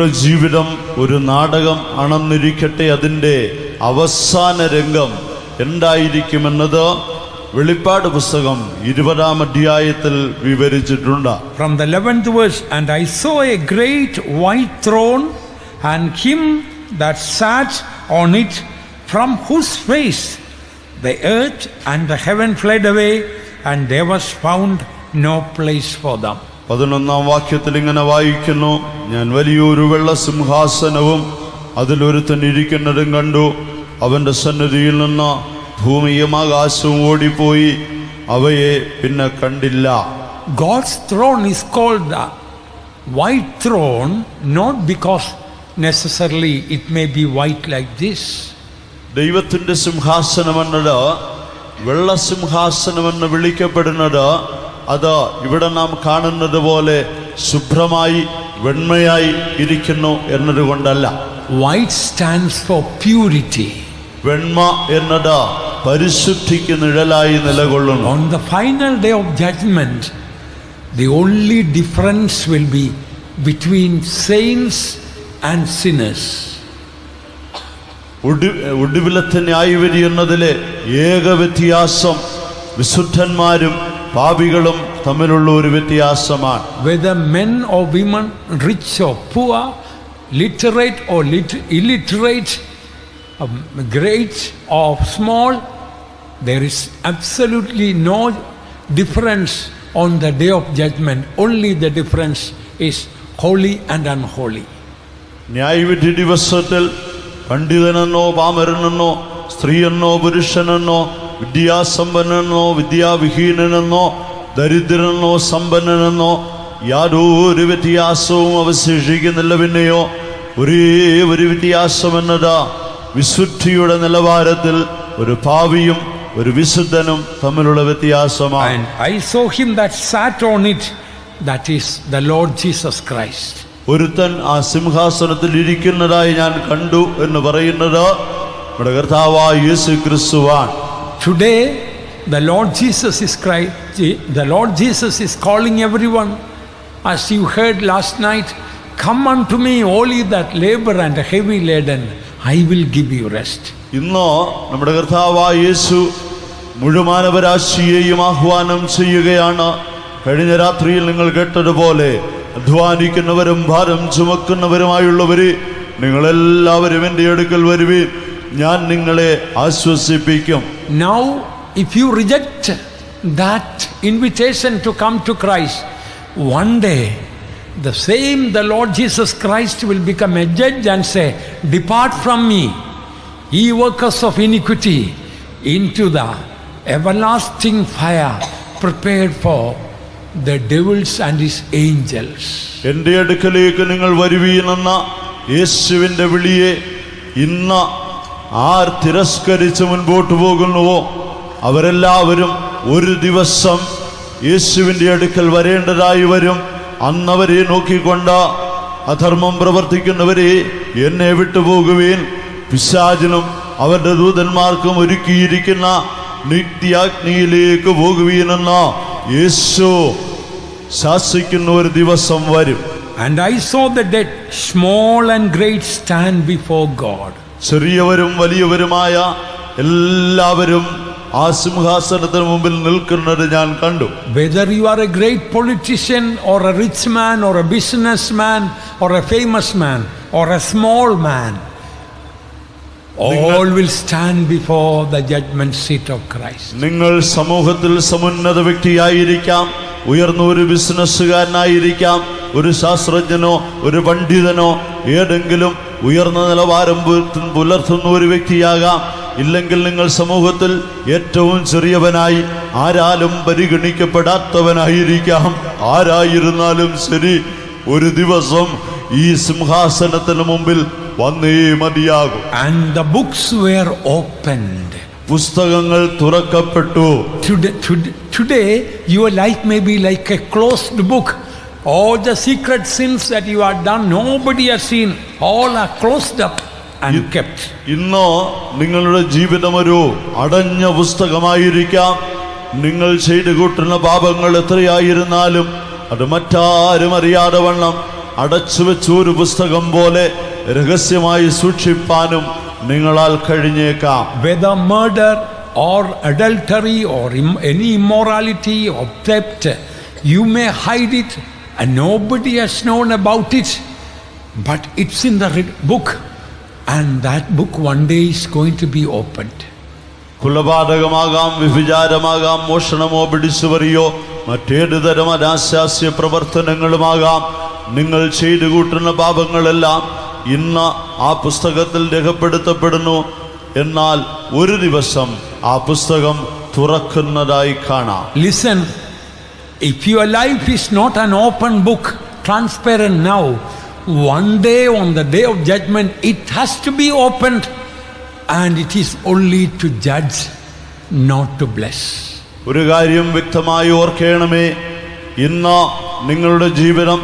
ജീവിതം ഒരു നാടകം ആണെന്നിരിക്കട്ടെ, അതിൻ്റെ അവസാന രംഗം എന്തായിരിക്കുമെന്നത് വെളിപ്പാട് പുസ്തകം 20-ാം അധ്യായത്തിൽ വിവരിച്ചിട്ടുണ്ട്. From the 11th verse, and I saw a great white throne and him that sat on it, from whose face the earth and the heaven fled away, and there was found no place for them. 11-ാം വാക്യത്തിൽ ഇങ്ങനെ വായിക്കുന്നു, ഞാൻ വലിയൊരു വെള്ള സിംഹാസനവും അതിലൊരുത്തൻ ഇരിക്കുന്നതും കണ്ടു. അവന്റെ സന്നിധിയിൽ നിന്ന് ഭൂമിയും ആകാശവും ഓടിപ്പോയി, അവയെ പിന്നെ കണ്ടില്ല. God's throne is called the white throne, not because necessarily it may be white like this. ദൈവത്തിന്റെ സിംഹാസനം എന്നത് വെള്ള സിംഹാസനമെന്ന് വിളിക്കപ്പെടുന്നത് അത് ഇവിടെ നാം കാണുന്നത് പോലെ ശുഭ്രമായി വെണ്മയായി ഇരിക്കുന്നു എന്നതുകൊണ്ടല്ല. White stands for purity. വെണ്മ എന്നത് പരിശുദ്ധിക്ക് നിഴലായി നിലകൊള്ളുന്നു. On the final day of judgment, the only difference will be between saints and sinners. ഒടുവിലത്തെ ന്യായവിധി എന്നതിലെ ഏക വ്യത്യാസം വിശുദ്ധന്മാരും പാപികളും തമ്മിലുള്ള ഒരു വ്യത്യാസമാണ്. Whether men or women, rich or poor, literate or illiterate, great or small, there is absolutely no difference on the day of judgment. Only the difference is holy and unholy. ന്യായവിധി ദിവസത്തിൽ പണ്ഡിതനെന്നോ പാമരനെന്നോ സ്ത്രീയെന്നോ പുരുഷനെന്നോ വിദ്യാസമ്പന്നനെന്നോ വിദ്യാവിഹീനനെന്നോ ദരിദ്രനെന്നോ സമ്പന്നനെന്നോ യാതൊരു വ്യത്യാസവും അവശേഷിക്കുന്നില്ല. പിന്നെയോ ഒരേ ഒരു വ്യത്യാസമെന്നത് വിശുദ്ധിയുടെ നിലവാരത്തിൽ ഒരു പാപിയും ഒരു വിശുദ്ധനും തമ്മിലുള്ള വ്യത്യാസമാണ്. And I saw him that sat on it, that is the Lord Jesus Christ. ഒരുത്തൻ ആ സിംഹാസനത്തിൽ ഇരിക്കുന്നതായി ഞാൻ കണ്ടു എന്ന് പറയുന്നത് നമ്മുടെ കർത്താവായ യേശു ക്രിസ്തുവാണ്. Today the Lord Jesus is calling everyone, as you heard last night, come unto me all ye that labor and are heavy laden, I will give you rest. ഇന്ന് നമ്മുടെ കർത്താവായ യേശു മുഴുവനാനവരാശിയെയും ആഹ്വാനം ചെയ്യുകയാണ്. കഴിഞ്ഞ രാത്രിയിൽ നിങ്ങൾ കേട്ടതുപോലെ അധ്വാനിക്കുന്നവരും ഭാരം ചുമക്കുന്നവരുമായുള്ളവര് നിങ്ങളെല്ലാവരും എൻ്റെ അടുക്കൽ വരുവീൻ, ഞാൻ നിങ്ങളെ ആശ്വസിപ്പിക്കും. Now if you reject that invitation to come to Christ, one day the Lord Jesus Christ will become a judge and say, depart from me, ye workers of iniquity, into the everlasting fire prepared for the devils and his angels. എൻ്റെ അടുക്കലേക്ക് നിങ്ങൾ വരുവീനെന്ന യേശുവിൻ്റെ വിളിയെ ഇന്ന് R തിരസ്കരിച്ച് മുൻപോട്ട് പോകുന്നുവോ അവരെല്ലാവരും ഒരു ദിവസം യേശുവിൻ്റെ അടുക്കൽ വരേണ്ടതായി വരും. അന്നവരെ നോക്കിക്കൊണ്ട് അധർമ്മം പ്രവർത്തിക്കുന്നവരെ എന്നെ വിട്ടുപോകുവീൻ, പിശാചിനും അവരുടെ ദൂതന്മാർക്കും ഒരുക്കിയിരിക്കുന്ന നിത്യാഗ്നിയിലേക്ക് പോകുവീനെന്ന യേശു ശാസിക്കുന്ന ഒരു ദിവസം വരും. And I saw the dead, small and great, stand before God. ചെറിയവരും വലിയവരുമായ എല്ലാവരും ആ സിംഹാസനത്തിന് മുമ്പിൽ നിൽക്കുന്നത് ഞാൻ കണ്ടു. Whether you are a great politician or a rich man or a businessman or a famous man or a small man, all will stand before the judgment seat of Christ. നിങ്ങൾ സമൂഹത്തിൽ സമുന്നത വ്യക്തിയായിരിക്കാം, ഉയർന്ന ഒരു ബിസിനസ്സുകാരനായിരിക്കാം, ഒരു ശാസ്ത്രജ്ഞനോ ഒരു പണ്ഡിതനോ ഏതെങ്കിലും ഉയർന്ന നിലവാരം പുലർത്തുന്ന ഒരു വ്യക്തിയാകാം. ഇല്ലെങ്കിൽ നിങ്ങൾ സമൂഹത്തിൽ ഏറ്റവും ചെറിയവനായി ആരാലും പരിഗണിക്കപ്പെടാത്തവനായിരിക്കാം. ആരായിരുന്നാലും ശരി, ഒരു ദിവസം ഈ സിംഹാസനത്തിന് മുമ്പിൽ വന്നേ മതിയാകും. And the books were opened. പുസ്തകങ്ങൾ തുറക്കപ്പെട്ടു. Today your life may be like a closed book. All the secret sins that you have done, nobody has seen. All are closed up and kept. ഇന്ന് നിങ്ങളുടെ ജീവിതം ഒരു അടഞ്ഞ പുസ്തകമായിരിക്കാം. നിങ്ങൾ ചെയ്തു കൂട്ടുന്ന പാപങ്ങൾ എത്രയായിരുന്നാലും അത് മറ്റാരും അറിയാതെ വണ്ണം അടച്ചുവെച്ച ഒരു പുസ്തകം പോലെ രഹസ്യമായി സൂക്ഷിപ്പാനും നിങ്ങളാൽ കഴിഞ്ഞേക്കാം. Whether murder or adultery or any immorality or theft, you may hide it and nobody has known about it, but it's in the book, and that book one day is going to be opened. കൊലപാതകമാകാം, വ്യഭിചാരമാകാം, മോഷണമോ പിടിച്ചുപറിയോ മറ്റേതു തരം അനാശാസ്യ പ്രവർത്തനങ്ങളുമാകാം. നിങ്ങൾ ചെയ്തു കൂട്ടുന്ന പാപങ്ങളെല്ലാം ഇന്ന് ആ പുസ്തകത്തിൽ രേഖപ്പെടുത്തപ്പെടുന്നു. എന്നാൽ ഒരു ദിവസം ആ പുസ്തകം തുറക്കുന്നതായി കാണാം. Listen, if your life is not an open book, transparent now, one day on the day of judgment it has to be opened, and it is only to judge, not to bless. ഒരു കാര്യം വ്യക്തമായി ഓർക്കണമേ, ഇന്ന് നിങ്ങളുടെ ജീവിതം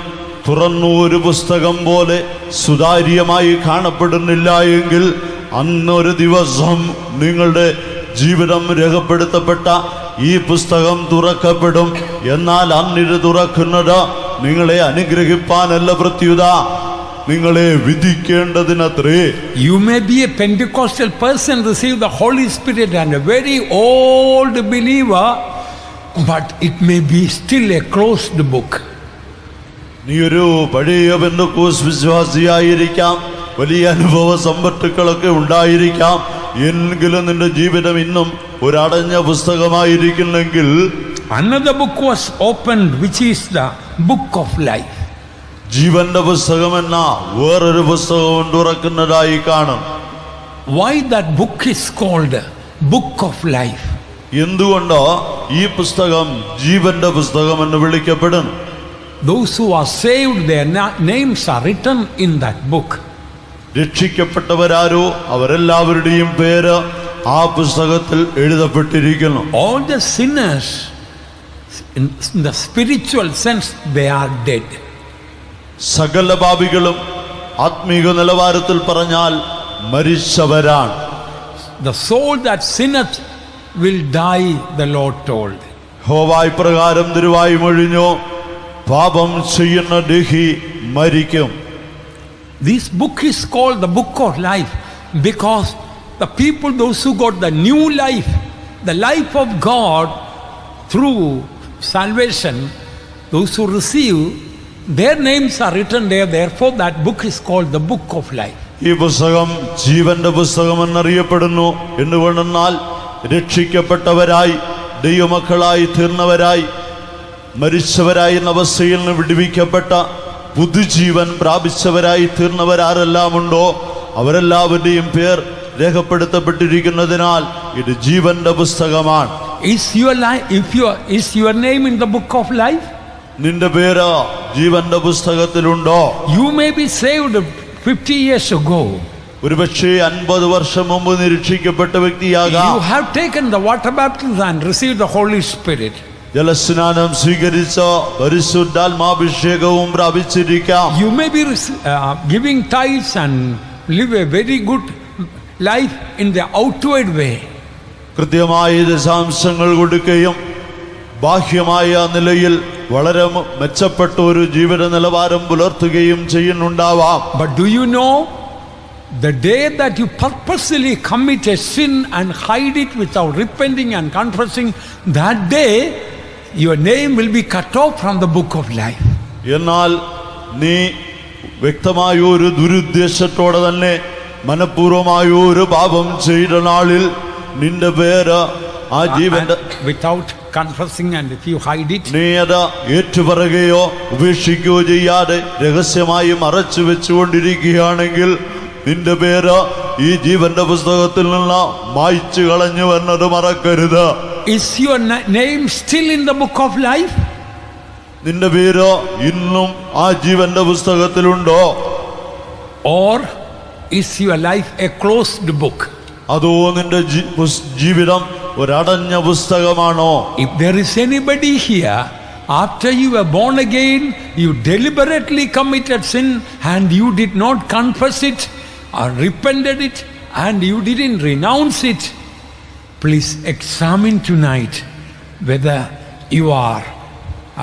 തുറന്നു ഒരു പുസ്തകം പോലെ സുതാര്യമായി കാണപ്പെടുന്നില്ല എങ്കിൽ അന്നൊരു ദിവസം നിങ്ങളുടെ ജീവിതം രേഖപ്പെടുത്തപ്പെട്ട ഈ പുസ്തകം തുറക്കപ്പെടും. എന്നാൽ അന്നിത് തുറക്കുന്നത് നിങ്ങളെ അനുഗ്രഹിപ്പാനല്ല, പ്രത്യുത നിങ്ങളെ വിധിക്കേണ്ടതിനത്രേ. You may be a Pentecostal person, receive the Holy Spirit and a very old believer, but it may be still a closed book. നീ ഒരു പഴയ പെന്തക്കോസ്ത് വിശ്വാസിയായിരിക്കാം, വലിയ അനുഭവ സമ്പത്തുക്കളൊക്കെ ഉണ്ടായിരിക്കാം, എങ്കിലും നിന്റെ ജീവിതം ഇന്നും ഒരടഞ്ഞ പുസ്തകമായിരിക്കുന്നെങ്കിൽ another book was opened, which is the book of life. ജീവന്റെ പുസ്തകമെന്ന വേറൊരു പുസ്തകം തുറക്കുന്നതായി കാണും. Why that book is called book of life? എന്തുകൊണ്ടോ ഈ പുസ്തകം ജീവന്റെ പുസ്തകം എന്ന് വിളിക്കപ്പെടുന്നു? Those who are saved, their names are written in that book. രക്ഷിക്കപ്പെട്ടവരാരോ അവരെല്ലാവരുടെയും പേര് ആ പുസ്തകത്തിൽ എഴുതപ്പെട്ടിരിക്കുന്നു. All the sinners, in the spiritual sense, they are dead. സകല പാപികളും ആത്മീക നിലവാരത്തിൽ പറഞ്ഞാൽ മരിച്ചവരാണ്. The soul that sinneth will die, the Lord told. യഹോവ ഇപ്രകാരം തിരുവായി മൊഴിഞ്ഞു, പാപം ചെയ്യുന്ന ദേഹി മരിക്കും. This book is called the book of life because the people, those who got the new life, the life of God through salvation, those who receive, their names are written there. Therefore that book is called the book of life. ഈ പുസ്തകം ജീവന്റെ പുസ്തകം എന്നറിയപ്പെടുന്നു. എന്തുകൊണ്ടെന്നാൽ രക്ഷിക്കപ്പെട്ടവരായി ദൈവമക്കളായി തീർന്നവരായി മരിച്ചവരായി എന്ന അവസ്ഥയിൽ നിന്ന് വിടുവിക്കപ്പെട്ട പുതുജീവൻ പ്രാപിച്ചവരായി തീർന്നവരാരെല്ലാമുണ്ടോ അവരെല്ലാവരുടെയും പേർ രേഖപ്പെടുത്തപ്പെട്ടിരിക്കുന്നതിനാൽ ഇത് ജീവന്റെ പുസ്തകമാണ്. Is your name in the book of life? നിന്റെ പേര് ജീവന്റെ പുസ്തകത്തിലുണ്ടോ? You may be saved 50 years ago. ഒരുപക്ഷേ 50 വർഷം മുമ്പ് നിരീക്ഷിക്കപ്പെട്ട വ്യക്തിയാകാം. You have taken the water baptism and received the Holy Spirit. ജലസ്നാനം സ്വീകരിച്ച പരിശുദ്ധാത്മാഭിഷേകവും പ്രാപിച്ചിരിക്കാം. You may be giving tithes and live a very good life in the outward way. കൃത്യമായി ദശാംശങ്ങൾ കൊടുക്കുകയും ബാഹ്യമായ നിലയിൽ വളരെ മെച്ചപ്പെട്ട ഒരു ജീവിത നിലവാരം പുലർത്തുകയും ചെയ്യുന്നുണ്ടാവാം. But do you know, the day that you purposely commit a sin and hide it without repenting and confessing, that day your name will be cut off from the book of life. എന്നാൽ നീ വ്യക്തമായ ഒരു ദുരുദ്ദേശത്തോടെ തന്നെ മനഃപൂർവമായ ഒരു പാപം ചെയ്ത നാളിൽ നിന്റെ പേര് ആ ജീവന്റെ without confessing, and if you hide it, നീ അത് ഏറ്റുപറയുകയോ ഉപേക്ഷിക്കുകയോ ചെയ്യാതെ രഹസ്യമായി മറച്ചു വെച്ചുകൊണ്ടിരിക്കുകയാണെങ്കിൽ നിന്റെ പേര് ഈ ജീവന്റെ പുസ്തകത്തിൽ നിന്ന് മായ്ച്ചു കളഞ്ഞു എന്നത് മറക്കരുത്. Is your name still in the book of life? നിന്റെ പേര് ഇന്നും ആ ജീവന്റെ പുസ്തകത്തിലുണ്ടോ? Or is your life a closed book? അതോ നിന്റെ ജീവിതം ഒരടഞ്ഞ പുസ്തകമാണോ? If there is anybody here, after you were born again, you deliberately committed sin and you did not confess it or repented it and you didn't renounce it, please examine tonight whether you are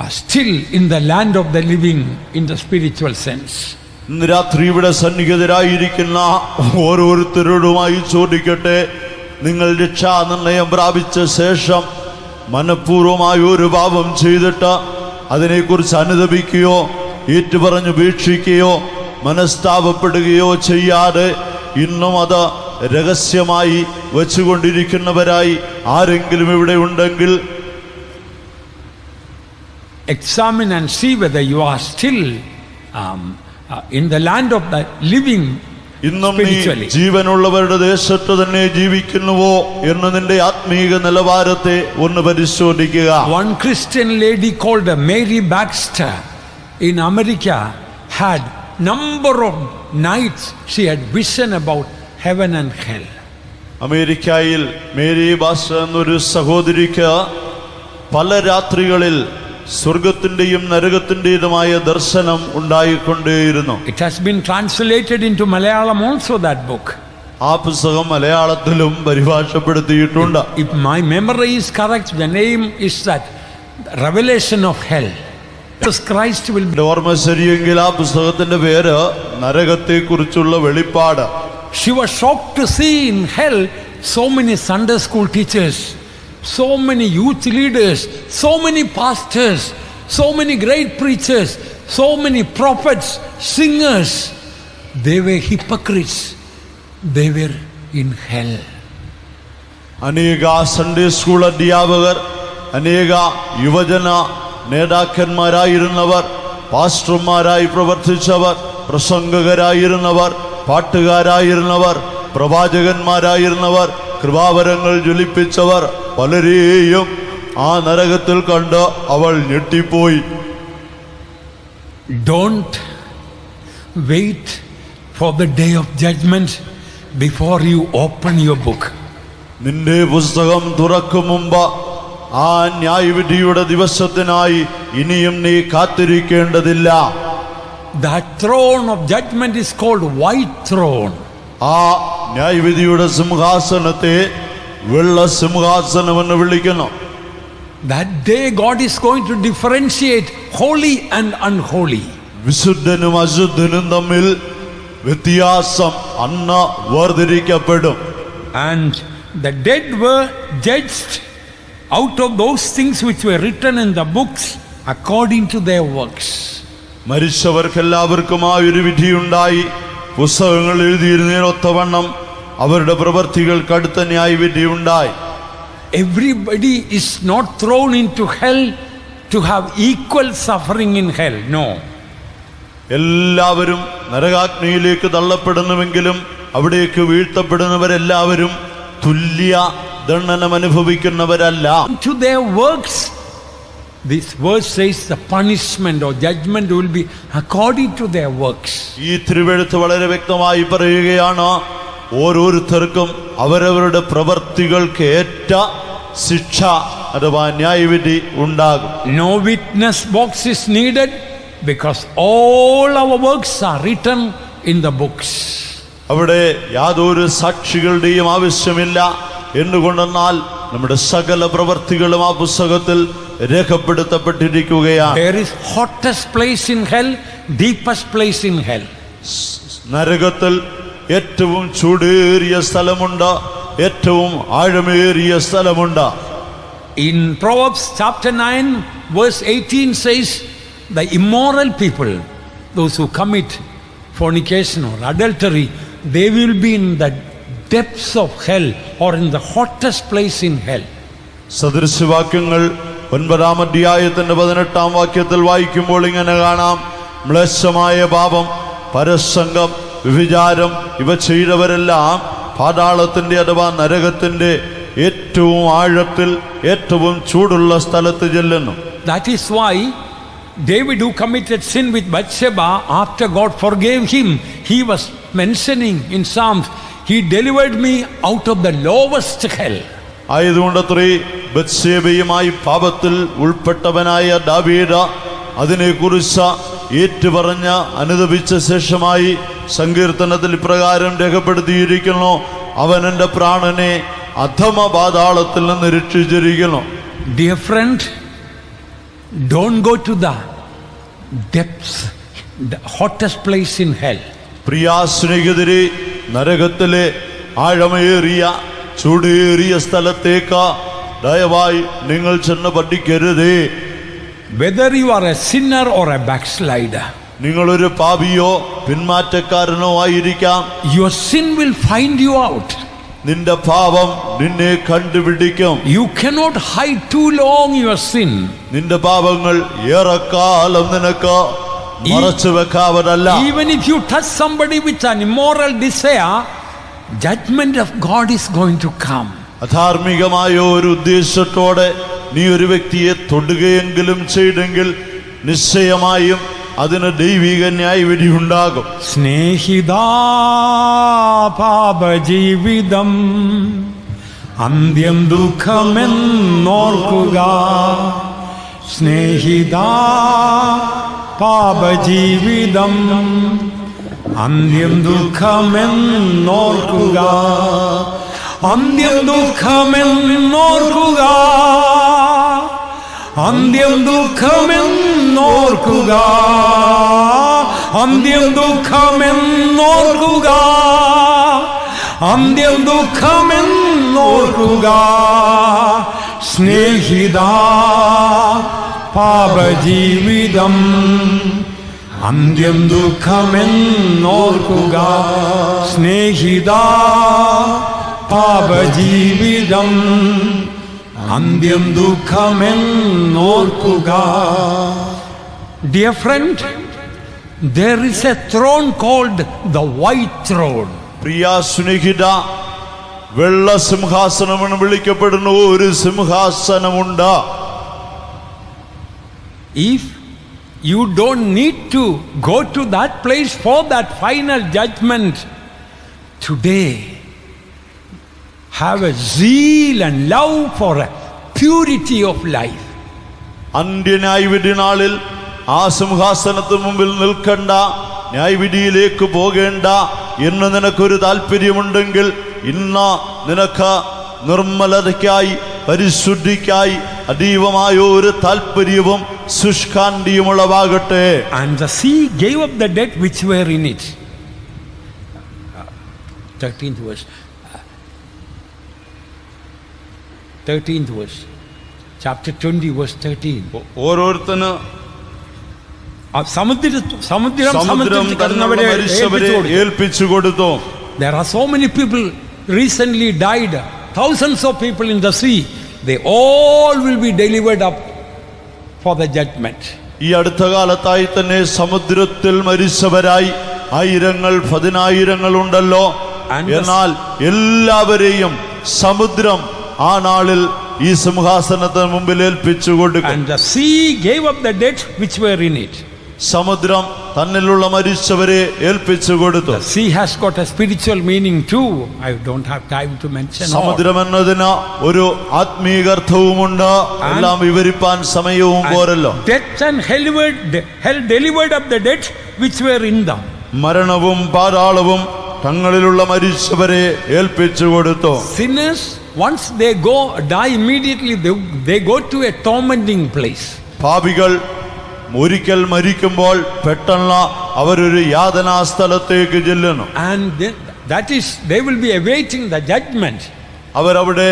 still in the land of the living in the spiritual sense. ഇന്ന് രാത്രി ഇവിടെ സന്നിഹിതരായിരിക്കുന്ന ഓരോരുത്തരോടുമായി ചോദിക്കട്ടെ, നിങ്ങൾ രക്ഷാനിർണയം പ്രാപിച്ച ശേഷം മനഃപൂർവമായ ഒരു പാപം ചെയ്തിട്ട് അതിനെക്കുറിച്ച് അനുതപിക്കുകയോ ഏറ്റുപറഞ്ഞുപേക്ഷിക്കുകയോ മനസ്താപപ്പെടുകയോ ചെയ്യാതെ ഇന്നും അത് രഹസ്യമായി വച്ചുകൊണ്ടിരിക്കുന്നവരായി ആരെങ്കിലും ഇവിടെ ഉണ്ടെങ്കിൽ examine and see whether you are still in the land of the living ഇന്നും നീ spiritually. ജീവനുള്ളവരുടെ ദേശത്ത് തന്നെ ജീവിക്കുന്നുവോ എന്ന് നിന്റെ ആത്മീക നിലവാരത്തെ ഒന്ന് പരിശോധിക്കുക. One Christian lady called Mary Baxter in America had number of nights she had vision about heaven and hell. അമേരിക്കയിൽ മേരി ബാസ്റ്റ എന്നൊരു സഹോദരിക്ക് പല രാത്രികളിൽ സ്വർഗത്തിന്റെയും നരകത്തിന്റേതുമായ ദർശനം ഉണ്ടായിക്കൊണ്ടേയിരുന്നു. It has been translated into Malayalam also, that book. ആ പുസ്തകം മലയാളത്തിലും പരിഭാഷപ്പെടുത്തിയിട്ടുണ്ട്. If my memory is correct, the name is that Revelation of Hell. Jesus Christ will be. ഓർമ്മ ശരിയെങ്കിൽ ആ പുസ്തകത്തിന്റെ പേര് നരകത്തെ കുറിച്ചുള്ള വെളിപ്പാട്. She was shocked to see in hell so many Sunday school teachers, so many youth leaders, so many pastors, so many great preachers, so many prophets, singers. They were hypocrites. They were in hell. അനേക Sunday school അധ്യാപകർ, അനേക യുവജന നേതാക്കന്മാരായിരുന്നവർ, പാസ്റ്റർമാരായി പ്രവർത്തിച്ചവർ, പ്രസംഗകരായിരുന്നവർ, പാട്ടുകാരായിരുന്നവർ, പ്രവാചകന്മാരായിരുന്നവർ, കൃപാവരങ്ങൾ ജ്വലിപ്പിച്ചവർ പലരെയും ആ നരകത്തിൽ കണ്ട് അവൾ ഞെട്ടിപ്പോയി. Don't wait for the day of judgment before you open your book. നിന്റെ പുസ്തകം തുറക്കും മുമ്പ് ആ ന്യായവിധിയുടെ ദിവസത്തിനായി ഇനിയും നീ കാത്തിരിക്കേണ്ടതില്ല. That throne of judgment is called white throne. ആ ന്യായവിധിയുടെ സിംഹാസനത്തെ വെള്ള സിംഹാസനം എന്ന് വിളിക്കുന്നു. That day God is going to differentiate holy and unholy. വിശുദ്ധനും അശുദ്ധനും തമ്മിൽ വ്യത്യാസം അന്ന് വേർതിരിക്കപ്പെടും. And the dead were judged out of those things which were written in the books according to their works. മരിച്ചവർക്കെല്ലാവർക്കും ആ ഒരു വിധിയുണ്ടായി. പുസ്തകങ്ങൾ എഴുതിയിരുന്നതിനൊത്തവണ്ണം അവരുടെ പ്രവൃത്തികൾക്ക് അടുത്ത ന്യായവിധി ഉണ്ടായി. Everybody is not thrown into hell to have equal suffering in hell. No. എല്ലാവരും നരകാഗ്നിയിലേക്ക് തള്ളപ്പെടുന്നുവെങ്കിലും അവിടേക്ക് വീഴ്ത്തപ്പെടുന്നവരെല്ലാവരും തുല്യ ദണ്ഡനം അനുഭവിക്കുന്നവരല്ല. To their works, this verse says the punishment or judgment will be according to their works. ഈ തിരുവെഴുത്ത് വളരെ വ്യക്തമായി പറയുകയാണ്, ഓരോരുത്തർക്കും അവരവരുടെ പ്രവർത്തികൾക്ക് ഏറ്റ ശിക്ഷ അഥവാ ന്യായവിധി ഉണ്ടാകും. No witness box is needed because all our works are written in the books. അവിടെ യാതൊരു സാക്ഷികളുടെയും ആവശ്യമില്ല. എന്തുകൊണ്ടെന്നാൽ നമ്മുടെ സകല പ്രവർത്തികളും ആ പുസ്തകത്തിൽ രേഖപ്പെടുത്തപ്പെട്ടിരിക്കുകയാണ്. There is hottest place in hell, deepest place in hell. നരകത്തിൽ ഏറ്റവും ചൂടേറിയ സ്ഥലമുണ്ട്, ഏറ്റവും ആഴമേറിയ സ്ഥലമുണ്ട്. In Proverbs chapter 9 verse 18 says, the immoral people, those who commit fornication or adultery, they will be in the depths of hell or in the hottest place in hell. സദൃശവാക്യങ്ങൾ 9-ാം അധ്യായത്തിന്റെ 18-ാം വാക്യത്തിൽ വായിക്കുമ്പോൾ ഇങ്ങനെ കാണാം, മ്ലേച്ഛമായ പാപം, പരസംഗം, വ്യഭിചാരം ഇവ ചെയ്തവരെല്ലാം പാതാളത്തിന്റെ അഥവാ നരകത്തിന്റെ ഏറ്റവും ആഴത്തിൽ ഏറ്റവും ചൂടുള്ള സ്ഥലത്ത് ചെല്ലുന്നു. That is why David, who committed sin with Bathsheba, after God forgave him, he was mentioning in Psalms, he delivered me out of the lowest hell. ആയതുകൊണ്ടത്രേ ബത്ശേബയുമായി പാപത്തിൽ ഉൾപ്പെട്ടവനായ ദാവീദ് അതിനെക്കുറിച്ച് ഏറ്റുപറഞ്ഞ് അനുദപിച്ച ശേഷമായി സങ്കീർത്തനത്തിൽ ഇപ്രകാരം രേഖപ്പെടുത്തിയിരിക്കുന്നു, അവൻ എൻ്റെ പ്രാണനെ അധമ പാതാളത്തിൽ നിന്ന് രക്ഷിച്ചിരിക്കുന്നു. Dear friend, Don't go to the depths, the hottest place in hell. പ്രിയ സ്നേഹിതരെ, നരകത്തിലെ ആഴമേറിയ ചൂടേറിയ സ്ഥലത്തേക്ക് ദയവായി നിങ്ങൾ ചെന്ന് പഠിക്കരുതേ. Whether you are a sinner or a backslider, നിങ്ങളൊരു പാപിയോ പിന്മാറ്റക്കാരനോ ആയിരിക്കാം, your sin will find you out. നിന്റെ പാപം നിന്നെ കണ്ടുപിടിക്കും. You cannot hide too long your sin. നിന്റെ പാപങ്ങൾ ഏറെക്കാലം നിനക്ക് മറച്ചു വെക്കാവതല്ല. Even if you touch somebody with an immoral desire, judgment of God is going to come. അധാർമികമായ ഒരു ഉദ്ദേശത്തോടെ നീ ഒരു വ്യക്തിയെ തൊടുകയെങ്കിലും ചെയ്തെങ്കിൽ നിശ്ചയമായും അതിന് ദൈവിക ന്യായവിധി ഉണ്ടാകും. സ്നേഹിതാ പാപജീവിതം അന്ത്യം ദുഃഖമെന്നോർക്കുക. സ്നേഹിതാ പാപജീവിതം അന്ത്യം ദുഃഖമെന്നോർക്കുക. അന്ത്യം ദുഃഖമെന്നോർക്കുക. അന്ത്യം ദുഃഖമെന്നോർക്കുക. അന്ത്യം ദുഃഖമെന്നോർക്കുക. അന്ത്യം ദുഃഖമെന്നോർക്കുക. സ്നേഹിതാ പാപജീവിതം അന്ത്യം ദുഃഖമെന്നോർക്കുക. സ്നേഹിതാ പാപജീവിതം അന്ത്യം ദുഃഖമെന്നോർക്കുക. Dear friend, there is a throne called the white throne. പ്രിയ സ്നേഹിത, വെള്ള സിംഹാസനമെന്ന് വിളിക്കപ്പെടുന്ന ഒരു സിംഹാസനമുണ്ട്. If you don't need to go to that place for that final judgment, today have a zeal and love for a purity of life. അന്ത്യന്യായവിധി നാളിൽ ആ സിംഹാസനത്തിന് മുമ്പിൽ നിൽക്കണ്ട, ന്യായവിധിയിലേക്ക് പോകേണ്ട എന്ന് നിനക്കൊരു താല്പര്യമുണ്ടെങ്കിൽ ഇന്ന് നിനക്ക് നിർമ്മലതയ്ക്കായി പരിശുദ്ധിക്കായി അതീവമായ ഒരു താല്പര്യവും ശുഷ്കാന്തിയുമുള്ളവാകട്ടെ. And the sea gave up the dead which were in it. 13th verse. 13th verse. Chapter 20 verse 13. ഓരോരുത്തന് സമുദ്രം തന്നവരെ ഏൽപ്പിച്ചു കൊടുത്തു. There are so many people recently died, thousands of people in the sea. They all will be delivered up for the judgment. ഈ അടുത്ത കാലത്തായി തന്നെ സമുദ്രത്തിൽ മരിച്ചവരായി ആയിരങ്ങൾ പതിനായിരങ്ങൾ ഉണ്ടല്ലോ. എന്നാൽ എല്ലാവരെയും സമുദ്രം ആ നാളിൽ ഈ സിംഹാസനത്തിന് മുമ്പിൽ ഏൽപ്പിച്ചു കൊടുക്കും. And the sea gave up the dead which were in it. സമുദ്രം തന്നിലുള്ള മരിച്ചവരെ ഏൽപ്പിച്ചു കൊടുത്തു. The sea has got a spiritual meaning too. I don't have time to mention all. സമുദ്രം എന്നതിന് ഒരു ആത്മീയർത്ഥവുമുണ്ട്. എല്ലാം വിവരിപ്പാൻ സമയവും പോരല്ലോ. Death and hell delivered up the dead which were in them. മരണവും പാതാളവും തങ്ങളിലുള്ള മരിച്ചവരെ ഏൽപ്പിച്ചു കൊടുത്തു. Sinners, once they die immediately, they go to a tormenting place. പാപികൾ ഒരിക്കൽ മരിക്കുമ്പോൾ പെട്ടെന്ന് അവരൊരു യാതനാ സ്ഥലത്തേക്ക് ചെല്ലുന്നു. And they will be awaiting the judgment. അവരവിടെ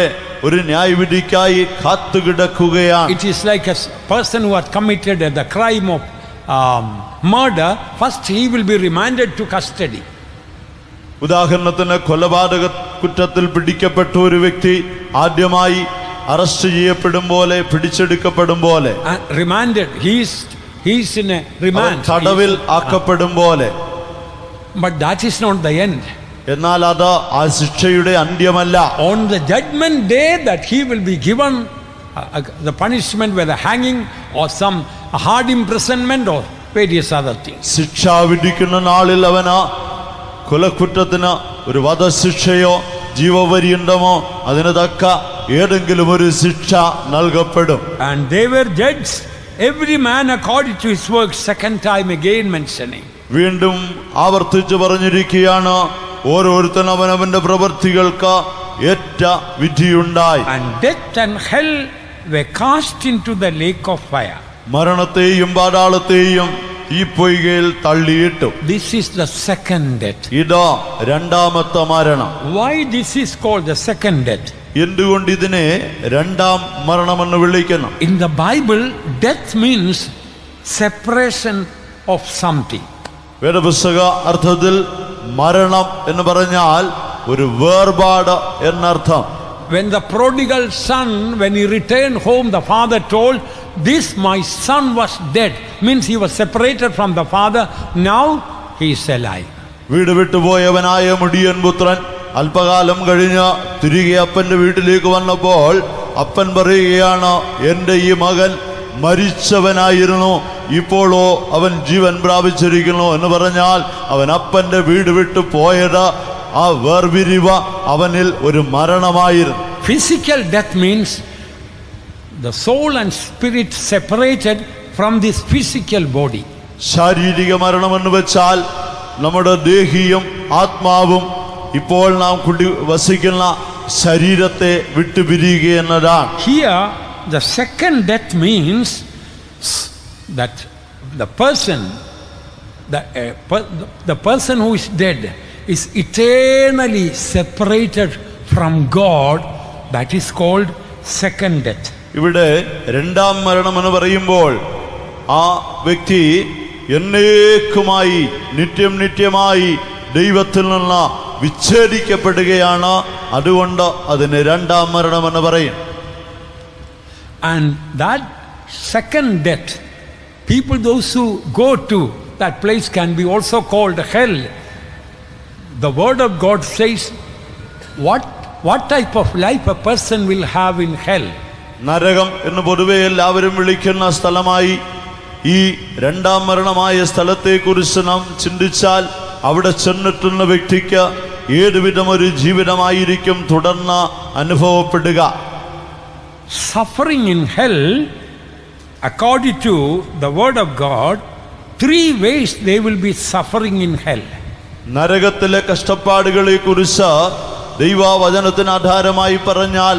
ഒരു ന്യായവിധിക്കായി കാത്തുകിടക്കുകയാണ്. It is like a person who has committed the crime of murder. First he will be remanded to custody. ഉദാഹരണത്തിന് കൊലപാതക കുറ്റത്തിൽ പിടിക്കപ്പെട്ട ഒരു വ്യക്തി ആദ്യമായി അറസ്റ്റ് ചെയ്യപ്പെടും പോലെ, പിടിച്ചെടുക്കപ്പെടും പോലെ, Remanded. He is in a remand. തടവിൽ ആക്കപ്പെടും പോലെ. But that is not the end. എന്നാൽ അത് ആ ശിക്ഷയുടെ അന്ത്യമല്ല. On the judgment day that he will be given the punishment, whether hanging or some hard imprisonment or various other things. ശിക്ഷ വിധിക്കുന്ന നാളിൽ അവന് കൊലക്കുറ്റത്തിന് ഒരു വധശിക്ഷയോ ജീവപര്യന്തമോ അതിന് തക്ക ഏതെങ്കിലും ഒരു ശിക്ഷ നൽകപ്പെടും. And they were judged, every man according to his work. Second time again mentioning. വീണ്ടും ആവർത്തിച്ച് പറഞ്ഞിരിക്കുകയാണ്, ഓരോരുത്തനും അവനവന്റെ പ്രവൃത്തികൾക്ക് ഏറ്റ വിധിയുണ്ടായി. And death and hell were cast into the lake of fire. മരണത്തെയും പാതാളത്തെയും ഈ പൊയ്കയിൽ തള്ളിയിട്ടു. This is the second death. ഇതാ രണ്ടാമത്തെ മരണം. Why this is called the second death? എന്തുകൊണ്ട് ഇതിനെ രണ്ടാം മരണമെന്ന് വിളിക്കുന്നു? In the Bible, death means separation of something. വേദപുസ്തക അർത്ഥത്തിൽ മരണം എന്ന് പറഞ്ഞാൽ ഒരു വേർപാട് എന്നർത്ഥം. When the prodigal son, when he returned home, the father told, this my son was dead. Means he was separated from the father. Now he is alive. വീട് വിട്ടുപോയവനായ മുടിയൻ പുത്രൻ അല്പകാലം കഴിഞ്ഞ് തിരികെ അപ്പന്റെ വീട്ടിലേക്ക് വന്നപ്പോൾ അപ്പൻ പറയുകയാണ്, എൻ്റെ ഈ മകൻ മരിച്ചവനായിരുന്നു, ഇപ്പോഴോ അവൻ ജീവൻ പ്രാപിച്ചിരിക്കുന്നു എന്ന് പറഞ്ഞാൽ അവൻ അപ്പന്റെ വീട് വിട്ടു പോയത് ആ വേർപിരിവ് അവനിൽ ഒരു മരണമായിരുന്നു. Physical death means the soul and spirit separated from this physical body. ശാരീരിക മരണമെന്ന് വെച്ചാൽ നമ്മുടെ ദേഹിയും ആത്മാവും ഇപ്പോൾ നാം വസിക്കുന്ന ശരീരത്തെ വിട്ടുപിരിയുക എന്നതാണ്. Here the second death means that the person who is dead is eternally separated from God. That is called second death. ഇവിടെ രണ്ടാം മരണം എന്ന് പറയുമ്പോൾ ആ വ്യക്തി എന്നേക്കുമായി നിത്യമായി ദൈവത്തിൽ നിന്ന് വിച്ഛേദിക്കപ്പെടുകയാണ്. അതുകൊണ്ട് അതിന് രണ്ടാം മരണം എന്ന് പറയും. And that second death, people those who go to that place can be also called hell. The word of God says what type of life a person will have in hell. നരകം എന്ന് പൊതുവെ എല്ലാവരും വിളിക്കുന്ന സ്ഥലമായി ഈ രണ്ടാം മരണമായ സ്ഥലത്തെക്കുറിച്ച് നാം ചിന്തിച്ചാൽ അവിടെ ചെന്നെത്തുന്ന വ്യക്തിക്ക് ഏതുവിധം ഒരു ജീവിതമായിരിക്കും തുടർന്ന് അനുഭവപ്പെടുക. Suffering in hell, according to the word of God, 3 ways they will be suffering in hell. നരകത്തിലെ കഷ്ടപ്പാടുകളെ കുറിച്ച് ദൈവവചനത്തിന് ആധാരമായി പറഞ്ഞാൽ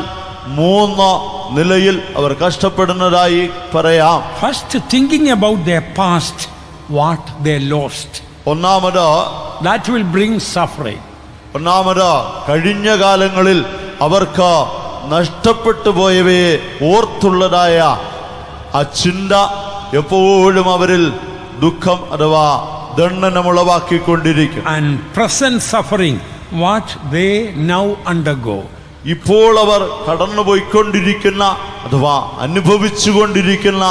3 നിലയിൽ അവർ കഷ്ടപ്പെടുന്നതായി പറയാം. First, thinking about their past, what they lost. ഒന്നാമത് That will bring suffering. കഴിഞ്ഞ കാലങ്ങളിൽ അവർക്ക് നഷ്ടപ്പെട്ടു പോയവയെ ഓർത്തുള്ളതായ ആ ചിന്ത എപ്പോഴും അവരിൽ ദുഃഖം അഥവാ ദണ്ഡനമുളവാക്കിക്കൊണ്ടിരിക്കും. And present suffering, what they now undergo. ഇപ്പോൾ അവർ കടന്നുപോയിക്കൊണ്ടിരിക്കുന്ന അഥവാ അനുഭവിച്ചുകൊണ്ടിരിക്കുന്ന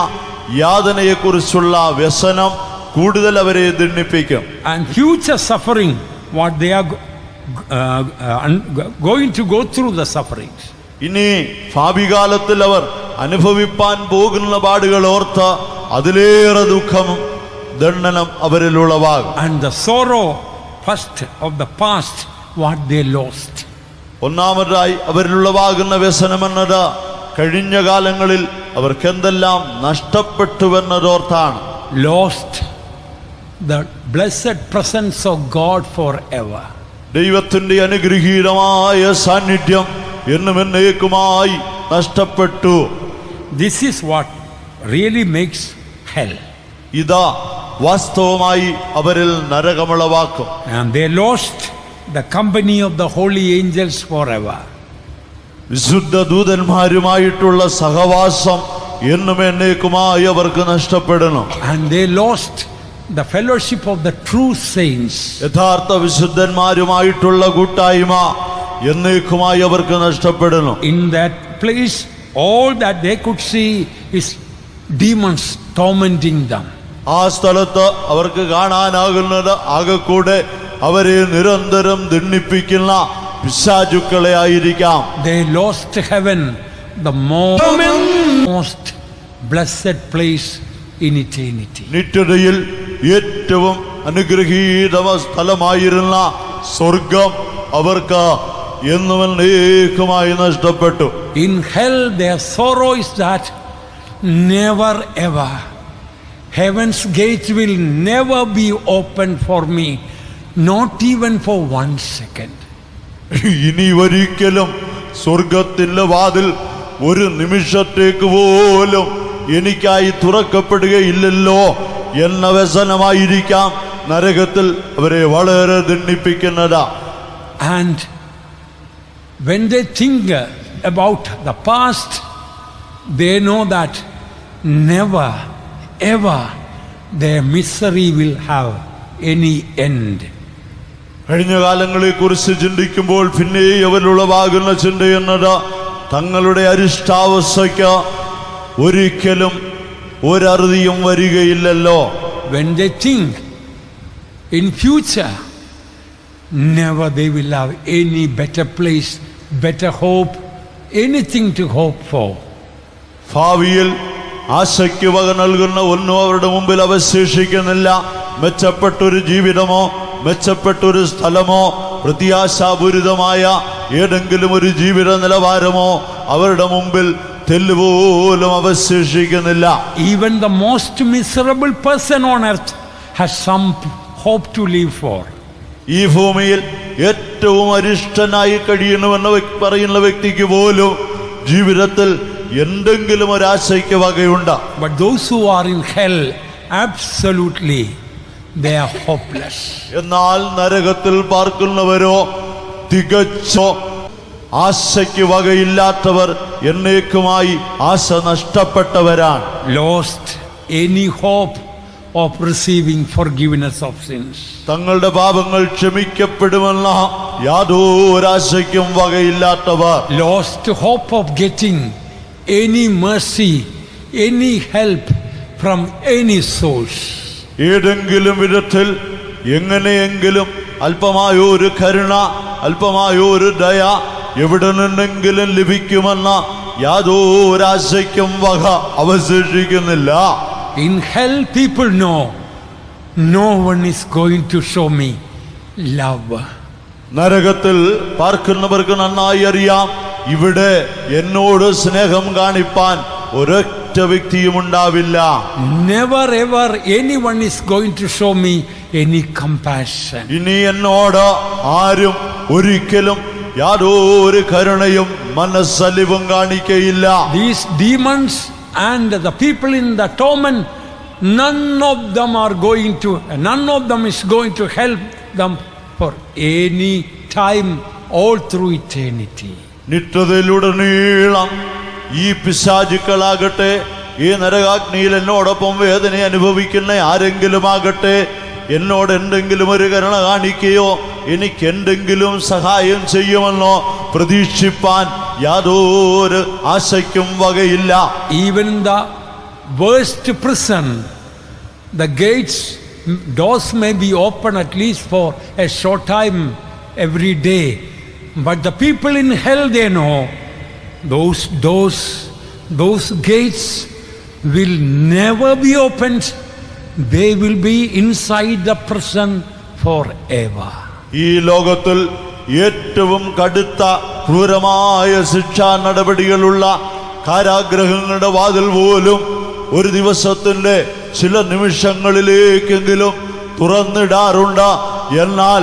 യാതനയെക്കുറിച്ചുള്ള വ്യസനം കൂടുതൽ അവരെ ദണ്ഡിപ്പിക്കും. And future suffering, what they are going to go through the sufferings. ഇനി ഭാവികാലത്തിൽ അവർ അനുഭവിപ്പാൻ പോകുന്ന പാടുകൾ ഓർത്ത് അതിലേറെ ദുഃഖവും ദണ്ഡനം അവരിൽ ഉളവാകും. And the sorrow first of the past, what they lost. ഒന്നാമതായി അവരിലുളവാകുന്ന വ്യസനമെന്നത് കഴിഞ്ഞ കാലങ്ങളിൽ അവർക്ക് എന്തെല്ലാം നഷ്ടപ്പെട്ടുവെന്നതോർത്താണ്. Lost the blessed presence of God forever. ദൈവത്തിന്റെ അനുഗ്രഹീതമായ സാന്നിധ്യം എന്നും എന്നേക്കുമായി നഷ്ടപ്പെട്ടു. This is what really makes hell. ഇതാ വാസ്തവമായി അവരിൽ നരകമുളവാക്കും. And they lost the company of the holy angels forever. വിശുദ്ധ ദൂതന്മാരുമായിട്ടുള്ള സഹവാസം എന്നും എന്നേക്കുമായി അവർക്ക് നഷ്ടപ്പെടണം. And they lost the fellowship of the true saints. യഥാർത്ഥ വിശുദ്ധന്മാരുമായിട്ടുള്ള കൂട്ടായ്മ എന്നേക്കുമായി അവർക്ക് നഷ്ടപ്പെടണം. In that place, all that they could see is demons tormenting them. ആ സ്ഥലത്ത് അവർക്ക് കാണാനാകുന്നത് ആകെക്കൂടെ അവരെ നിരന്തരം ദണ്ഡിപ്പിക്കുന്ന പിശാചുക്കളെ ആയിരിക്കാം. They lost heaven, the most blessed place in eternity. നിത്യതയിൽ ഏറ്റവും അനുഗ്രഹീത സ്ഥലമായിരുന്ന സ്വർഗം അവർക്ക് എന്നും എന്നേക്കുമായി നഷ്ടപ്പെട്ടു. In hell their sorrow is that never ever heaven's gate will never be open for me, not even for 1 second. ഇനി ഒരിക്കലും സ്വർഗത്തിന്റെ വാതിൽ ഒരു നിമിഷത്തേക്ക് പോലും എനിക്കായി തുറക്കപ്പെടുകയില്ലല്ലോ എന്ന വ്യസനമായിരിക്കാം നരകത്തിൽ അവരെ വളരെ ദണ്ഡിപ്പിക്കുന്നത്. And when they think about the past, they know that never ever their misery will have any end. കഴിഞ്ഞ കാലങ്ങളെ കുറിച്ച് ചിന്തിക്കുമ്പോൾ പിന്നെ അവരിലുളവാകുന്ന ചിന്ത എന്നത് തങ്ങളുടെ അരിഷ്ടാവസ്ഥയ്ക്ക് ഒരിക്കലും ഒരറുതിയും വരികയില്ലല്ലോ. When they think in future, never they will have any better place, better hope, anything to hope for. ഭാവിയിൽ ആശയ്ക്ക് വക നൽകുന്ന ഒന്നും അവരുടെ മുമ്പിൽ അവശേഷിക്കുന്നില്ല. മെച്ചപ്പെട്ടൊരു ജീവിതമോ മെച്ചപ്പെട്ടൊരു സ്ഥലമോ പ്രത്യാശാപൂരിതമായ ഏതെങ്കിലും ഒരു ജീവിത നിലവാരമോ അവരുടെ മുമ്പിൽ തെല്ലുപോലും അവശേഷിക്കുന്നില്ല. Even the most miserable person on earth has some hope to live for. ഈ ഭൂമിയിൽ ഏറ്റവും അരിഷ്ടനായി കഴിയണമെന്ന് പറയുന്ന വ്യക്തിക്ക് പോലും ജീവിതത്തിൽ എന്തെങ്കിലും ഒരാശയ്ക്ക് വകയുണ്ട്. But those who are in hell, absolutely they are hopeless. എന്നാൽ നരകത്തിൽ പാർക്കുന്നവരോ തികച്ചോ ആശയ്ക്ക് വകയില്ലാത്തവർ, എന്നേക്കുമായി ആശ നഷ്ടപ്പെട്ടവരാണ്. Lost any hope of receiving forgiveness of sins. തങ്ങളുടെ പാപങ്ങൾ ക്ഷമിക്കപ്പെടുമെന്ന യാതൊരാശയ്ക്കും വകയില്ലാത്തവർ. Lost hope of getting any mercy, any help from any source. ഏതെങ്കിലും വിധത്തിൽ എങ്ങനെയെങ്കിലും അല്പമായോ ഒരു കരുണ, അല്പമായോ ഒരു ദയ എവിടെ നിന്നെങ്കിലും ലഭിക്കുമെന്ന യാതൊരാശയ്ക്കും വക അവശേഷിക്കുന്നില്ല. In hell people know no one is going to show me love. നരകത്തിൽ പാർക്കുന്നവർക്ക് നന്നായി അറിയാം, ഇവിടെ എന്നോട് സ്നേഹം കാണിപ്പാൻ ഒരൊറ്റ വ്യക്തിയും ഉണ്ടാവില്ല. Never ever anyone is going to show me any compassion. ഇനി എന്നോട് ആരും ഒരിക്കലും യാതൊരു കരുണയും മനസ്സലിവും കാണിക്കയില്ല. These demons and the people in the torment, none of them is going to help them for any time, all through eternity. നിത്യതയിലുടനീളം ഈ പിശാചുക്കളാകട്ടെ, ഈ നരകാഗ്നിയിൽ എന്നോടൊപ്പം വേദന അനുഭവിക്കുന്ന ആരെങ്കിലും ആകട്ടെ, എന്നോട് എന്തെങ്കിലും ഒരു കരുണ കാണിക്കുകയോ എനിക്ക് എന്തെങ്കിലും സഹായം ചെയ്യുമെന്നോ പ്രതീക്ഷിപ്പാൻ യാതൊരു ആശയ്ക്കും വകയില്ല. Even in the worst prison, the doors may be open at least for a short time every day, but the people in hell, they know those doors, those gates will never be opened. They will be inside the prison forever. ഈ ലോകത്തിൽ ഏറ്റവും കടുത്ത ക്രൂരമായ ശിക്ഷാ നടപടികളുള്ള കാരാഗ്രഹങ്ങളുടെ വാതിൽ പോലും ഒരു ദിവസത്തിന്റെ ചില നിമിഷങ്ങളിലേക്കെങ്കിലും തുറന്നിടാറുണ്ട്. എന്നാൽ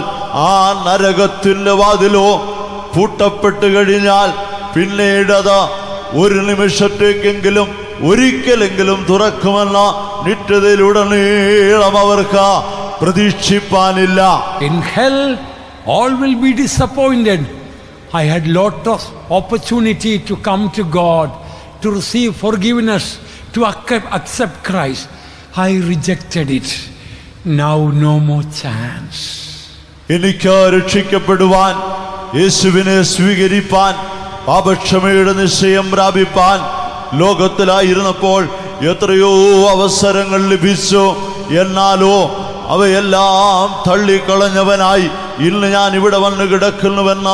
ആ നരകത്തിന്റെ വാതിലോ പൂട്ടപ്പെട്ട് കഴിഞ്ഞാൽ പിന്നീടത് ഒരു നിമിഷത്തേക്കെങ്കിലും ഒരിക്കലെങ്കിലും തുറക്കുമെന്ന നിത്യതയിലുടനീളം അവർക്ക് പ്രതീക്ഷിപ്പാനില്ല. In hell, all will be disappointed. I had lot of opportunity to come to God, to receive forgiveness, to accept Christ. I rejected it. Now no more chance. എനിക്ക് രക്ഷിക്കപ്പെടുവാൻ, യേശുവിനെ സ്വീകരിപ്പാൻ, പാപക്ഷമയുടെ നിശ്ചയം പ്രാപിപ്പാൻ ലോകത്തിലായിരുന്നപ്പോൾ എത്രയോ അവസരങ്ങൾ ലഭിച്ചു. എന്നാലോ അവയെല്ലാം തള്ളിക്കളഞ്ഞവനായി ഇന്ന് ഞാൻ ഇവിടെ വന്ന് കിടക്കുന്നുവെന്ന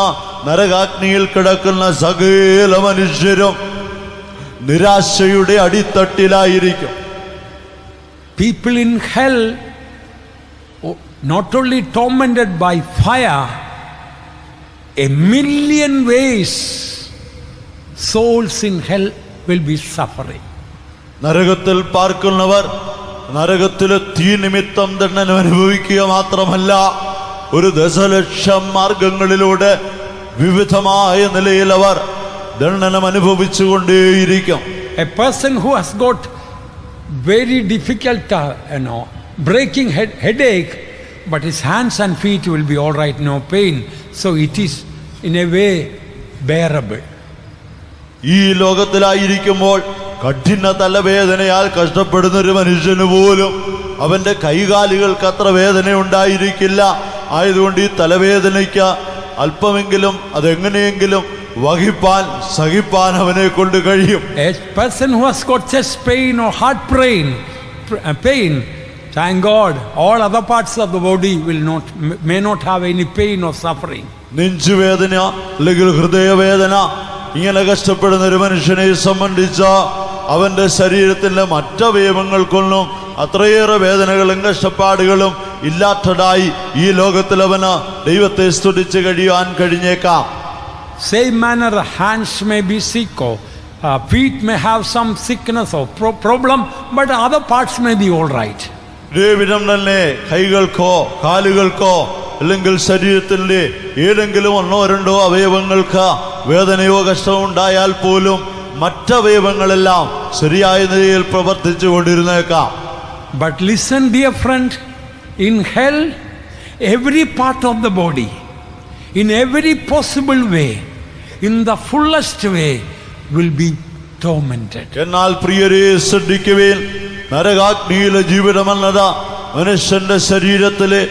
നരകാഗ്നിയിൽ കിടക്കുന്ന സകല മനുഷ്യരും നിരാശയുടെ അടിത്തട്ടിലായിരിക്കും. People in hell, not only tormented by fire, a million ways souls in hell will be suffering. നരകത്തിൽ പാർക്കുന്നവർ നരകത്തിലെ തീ നിമിത്തം ദണ്ഡന അനുഭവിക്കുക മാത്രമല്ല, ഒരു ദശലക്ഷം മാർഗങ്ങളിലൂടെ വിവിധമായ നിലയിൽ അവർ ദണ്ഡനം അനുഭവിച്ചുകൊണ്ടേയിരിക്കും. A person who has got very difficult, breaking headache, but his hands and feet will be all right, no pain. So it is in a way bearable. ഈ ലോകത്തിലായിരിക്കുമ്പോൾ കഠിന തലവേദനയാൽ കഷ്ടപ്പെടുന്ന ഒരു മനുഷ്യന് പോലും അവന്റെ കൈകാലുകൾക്ക് അത്ര വേദന ഉണ്ടായിരിക്കില്ല. ആയതുകൊണ്ട് ഈ തലവേദനയ്ക്ക് അല്പമെങ്കിലും അതെങ്ങനെയെങ്കിലും വഹിപ്പാൻ സഹിപ്പാൻ അവനെ കൊണ്ട് കഴിയും. A person who has got chest pain or heart pain, thank God, all other parts of the body may not have any pain or suffering. നെഞ്ചുവേദന അല്ലെങ്കിൽ ഹൃദയവേദന ഇങ്ങനെ കഷ്ടപ്പെടുന്ന ഒരു മനുഷ്യനെ സംബന്ധിച്ച് അവന്റെ ശരീരത്തിലെ മറ്റവയവങ്ങൾക്കൊന്നും അത്രയേറെ വേദനകളും കഷ്ടപ്പാടുകളും ഇല്ലാത്തതായി ഈ ലോകത്തിൽ അവന് ദൈവത്തെ സ്തുതിച്ച് കഴിയാൻ കഴിഞ്ഞേക്കാം. Same manner, hands may be sick or feet may have some sickness or problem, but other parts may be all right. ഇതേവിധം തന്നെ കൈകൾക്കോ കാലുകൾക്കോ അല്ലെങ്കിൽ ശരീരത്തിൻ്റെ ഏതെങ്കിലും ഒന്നോ രണ്ടോ അവയവങ്ങൾക്ക് വേദനയോ കഷ്ടമോ ഉണ്ടായാൽ പോലും മറ്റവയവങ്ങളെല്ലാം ശരിയായ നിലയിൽ പ്രവർത്തിച്ചു കൊണ്ടിരുന്നേക്കാം. But listen, dear friend, in hell, every part of the body, in every possible way, in the fullest way, will be tormented. എന്നാൽ പ്രിയരെ ശ്രദ്ധിക്കുവിൻ, നരകാഗ്നിയിലെ ജീവിതമെന്നത് മനുഷ്യന്റെ ശരീരത്തിലെ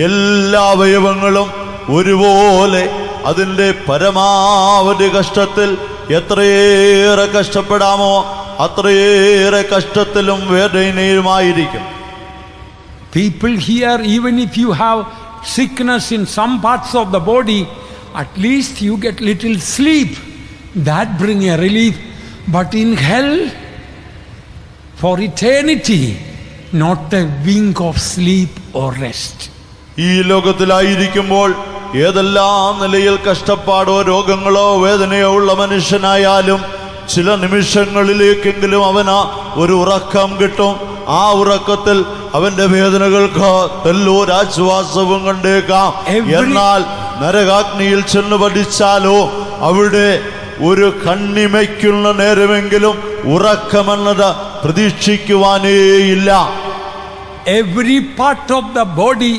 എല്ലാ അവയവങ്ങളും ഒരുപോലെ അതിൻ്റെ പരമാവധി കഷ്ടത്തിൽ എത്രയേറെ കഷ്ടപ്പെടാമോ അത്രയേറെ കഷ്ടത്തിലും വേദനയുമായിരിക്കും. People here, even if you have sickness in some parts of the body, at least you get little sleep. That bring a relief. But in hell, for eternity, not a wink of sleep or rest. ഈ ലോകത്തിലായിരിക്കുമ്പോൾ ഏതെല്ലാം നിലയിൽ കഷ്ടപ്പാടോ രോഗങ്ങളോ വേദനയോ ഉള്ള മനുഷ്യനായാലും ചില നിമിഷങ്ങളിലേക്കെങ്കിലും അവന് ഒരു ഉറക്കം കിട്ടും. ആ ഉറക്കത്തിൽ അവന്റെ വേദനകൾക്ക് തെല്ലൊരാശ്വാസവും കണ്ടേക്കാം. എന്നാൽ നരകാഗ്നിയിൽ ചെന്ന് പഠിച്ചാലോ അവിടെ ഒരു കണ്ണിമയ്ക്കുന്ന നേരമെങ്കിലും ഉറക്കമെന്നത് പ്രതീക്ഷിക്കുവാനേയില്ല. Every part of the body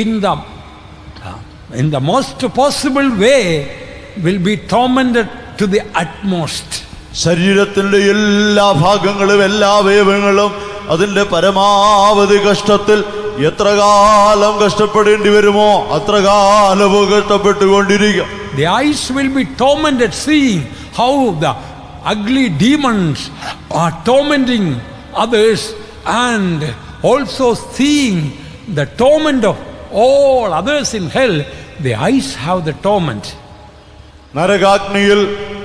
in the most possible way will be tormented to the utmost. ശരീരത്തിന്റെ എല്ലാ ഭാഗങ്ങളും എല്ലാ അവയവങ്ങളും അതിന്റെ പരമാവധി കഷ്ടത്തിൽ എത്ര കാലം കഷ്ടപ്പെടേണ്ടി വരുമോ അത്ര കാലവും കഷ്ടപ്പെട്ടുകൊണ്ടിരിക്കും. The eyes will be tormented seeing how the ugly demons are tormenting others, and also seeing the torment of all others in hell. The eyes have the torment. നരകാഗ്നിയിൽ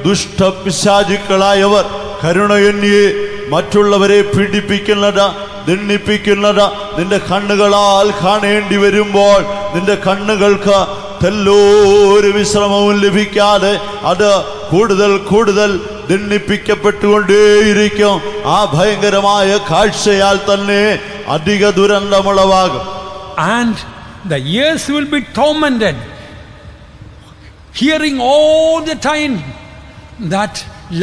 ദുഷ്ടപിശാചുക്കളായവർ കരുണയന്യെ മറ്റുള്ളവരെ പീഡിപ്പിക്കുന്നത് ദണ്ഡിപ്പിക്കുന്നത് നിന്റെ കണ്ണുകളാൽ കാണേണ്ടി വരുമ്പോൾ നിന്റെ കണ്ണുകൾക്ക് തെല്ലൊരു വിശ്രമവും ലഭിക്കാതെ അത് കൂടുതൽ കൂടുതൽ ദണ്ഡിപ്പിക്കപ്പെട്ടുകൊണ്ടേയിരിക്കും. ആ ഭയങ്കരമായ കാഴ്ചയാൽ തന്നെ അധിക ദുരന്തമുളവാകും. And the ears will be tormented, hearing all the time that